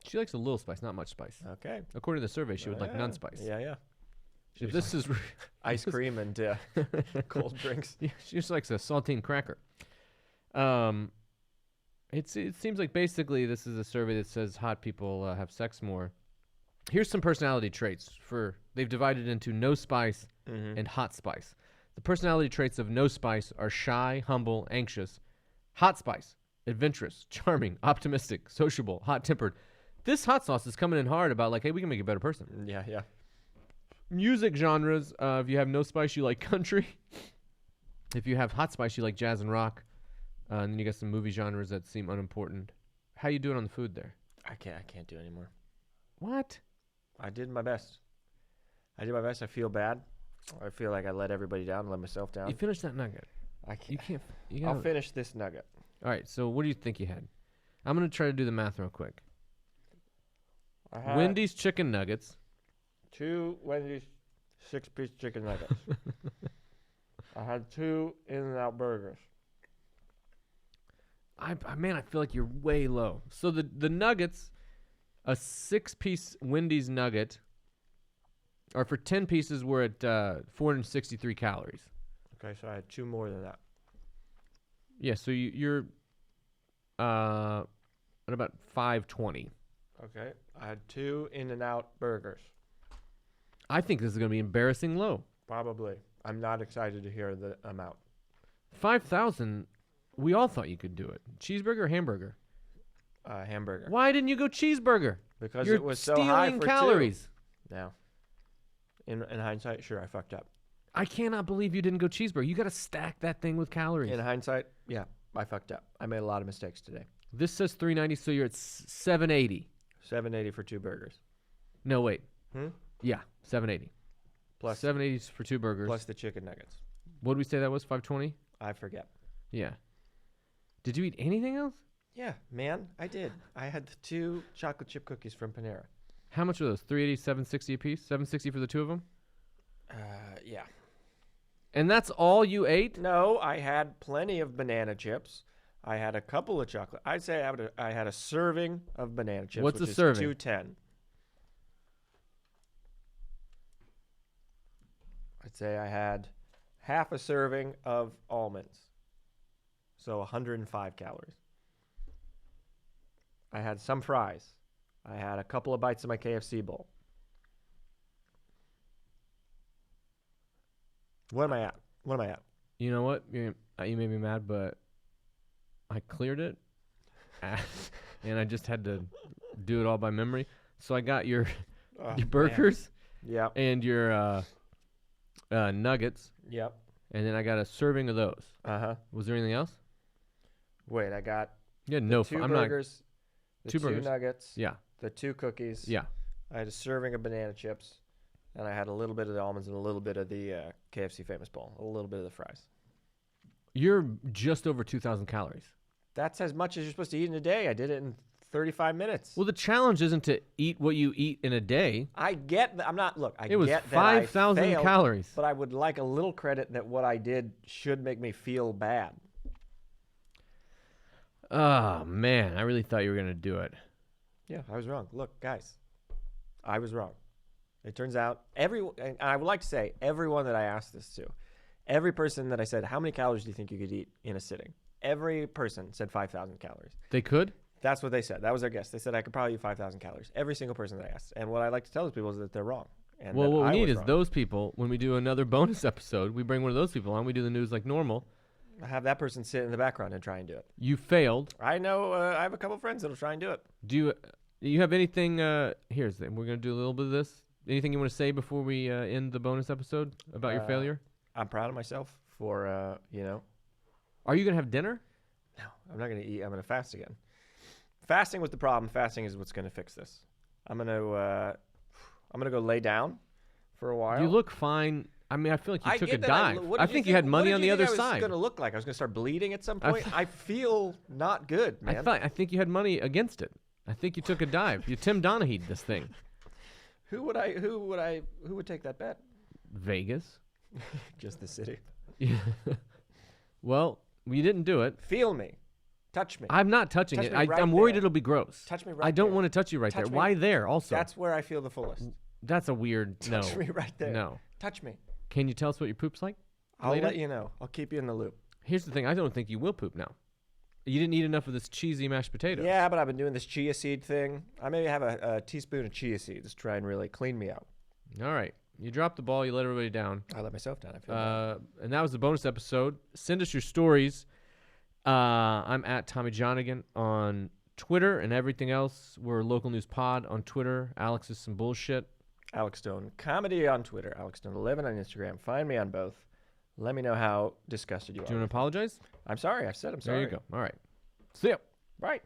She likes a little spice, not much spice. Okay. According to the survey, she would like Yeah. none spice. Yeah, yeah. If this is Ice cream and cold drinks. Yeah, she just likes a saltine cracker. It seems like basically this is a survey that says hot people have sex more. Here's some personality traits they've divided into no spice and hot spice. The personality traits of no spice are shy, humble, anxious. Hot spice, adventurous, charming, optimistic, sociable, hot-tempered. This hot sauce is coming in hard about like, hey, we can make you a better person. Yeah, yeah. Music genres, if you have no spice, you like country. If you have hot spice, you like jazz and rock. And then you got some movie genres that seem unimportant. How you doing on the food there? I can't do anymore. What? I did my best. I feel bad. I feel like I let everybody down, let myself down. You finished that nugget. I You can't. can't. You I'll gotta, finish this nugget. all right, so what do you think you had? I'm going to try to do the math real quick. I had Wendy's chicken nuggets. 2 Wendy's 6-piece chicken nuggets. I had 2 In-N-Out burgers. Man, I feel like you're way low. So the nuggets, a 6-piece Wendy's nugget, or for 10 pieces, we're at 463 calories. Okay, so I had 2 more than that. Yeah, so you're at about 520. Okay, I had 2 In-N-Out burgers. I think this is going to be embarrassing low. Probably. I'm not excited to hear the amount. 5,000, we all thought you could do it. Cheeseburger or hamburger? Hamburger. Why didn't you go cheeseburger? Because You're it was so stealing high for calories. 2. Now, in hindsight, sure, I fucked up. I cannot believe you didn't go cheeseburger. You got to stack that thing with calories. In hindsight, yeah, I fucked up. I made a lot of mistakes today. This says 390, so you're at 780. $7.80 for 2 burgers. No, wait. Hmm? Yeah, 780. Plus 780 for 2 burgers. plus the chicken nuggets. What did we say that was? 520? I forget. Yeah. Did you eat anything else? Yeah, man, I did. I had the 2 chocolate chip cookies from Panera. How much were those? 380, 760 a piece? 760 for the 2 of them? Yeah. And that's all you ate? No, I had plenty of banana chips. I had a couple of chocolate. I'd say I had a serving of banana chips. What's which a is serving? $2.10. I'd say I had half a serving of almonds. So 105 calories. I had some fries. I had a couple of bites of my KFC bowl. What am I at? What am I at? You know what? You made me mad, but I cleared it. And I just had to do it all by memory. So I got your burgers Yep. and your nuggets, Yep. and then I got a serving of those. Uh-huh. Was there anything else? Wait, I got Yeah, no. 2 I'm burgers, the 2 2 burgers. nuggets, Yeah, the 2 cookies. yeah. I had a serving of banana chips, and I had a little bit of the almonds and a little bit of the KFC Famous Bowl, a little bit of the fries. You're just over 2,000 calories. That's as much as you're supposed to eat in a day. I did it in 35 minutes. Well, the challenge isn't to eat what you eat in a day. I get that. I'm not, look, I It was get that I 5,000 failed, calories. but I would like a little credit that what I did should make me feel bad. Oh, man. I really thought you were going to do it. Yeah, I was wrong. Look, guys, I was wrong. It turns out and I would like to say everyone that I asked this to, every person that I said, how many calories do you think you could eat in a sitting? Every person said 5,000 calories. They could? That's what they said. That was their guess. They said I could probably eat 5,000 calories. Every single person that I asked. And what I like to tell those people is that they're wrong. And Well, that what I we need was is wrong. those people, when we do another bonus episode, we bring one of those people on, we do the news like normal. Have that person sit in the background and try and do it. You failed. I know. I have a couple friends that'll try and do it. Do you have anything? We're going to do a little bit of this. Anything you want to say before we end the bonus episode about your failure? I'm proud of myself for, Are you going to have dinner? No, I'm not going to eat. I'm going to fast again. Fasting was the problem. Fasting is what's going to fix this. I'm going to go lay down for a while. You look fine. I mean, I feel like you took a get that dive. what I did think you you had money what on did the you other think I was side. going to look like? I was going to start bleeding at some point. I feel not good, man. I think you had money against it. I think you took a dive. You Tim Donaghy'd this thing. Who would take that bet? Vegas. Just the city. Well, you didn't do it. Feel me. Touch me. I'm not touching Touch it. me right I'm worried there. it'll be gross. Touch me right I don't there. want to touch you right Touch there. me. Why there also? That's where I feel the fullest. That's a weird no. Touch me right there. No. Touch me. Can you tell us what your poop's like? I'll later? let you know. I'll keep you in the loop. Here's the thing. I don't think you will poop now. You didn't eat enough of this cheesy mashed potato. Yeah, but I've been doing this chia seed thing. I maybe have a teaspoon of chia seeds to try and really clean me out. All right. You dropped the ball. You let everybody down. I let myself down. I feel bad. And that was the bonus episode. Send us your stories. I'm at Tommy Johnagin on Twitter and everything else. We're Local News Pod on Twitter. Alex is some bullshit. Alex Stone Comedy on Twitter. Alex Stone 11 on Instagram. Find me on both. Let me know how disgusted you Do are. you want to apologize? I'm sorry. I said I'm sorry. There you go. All right. See ya. Right.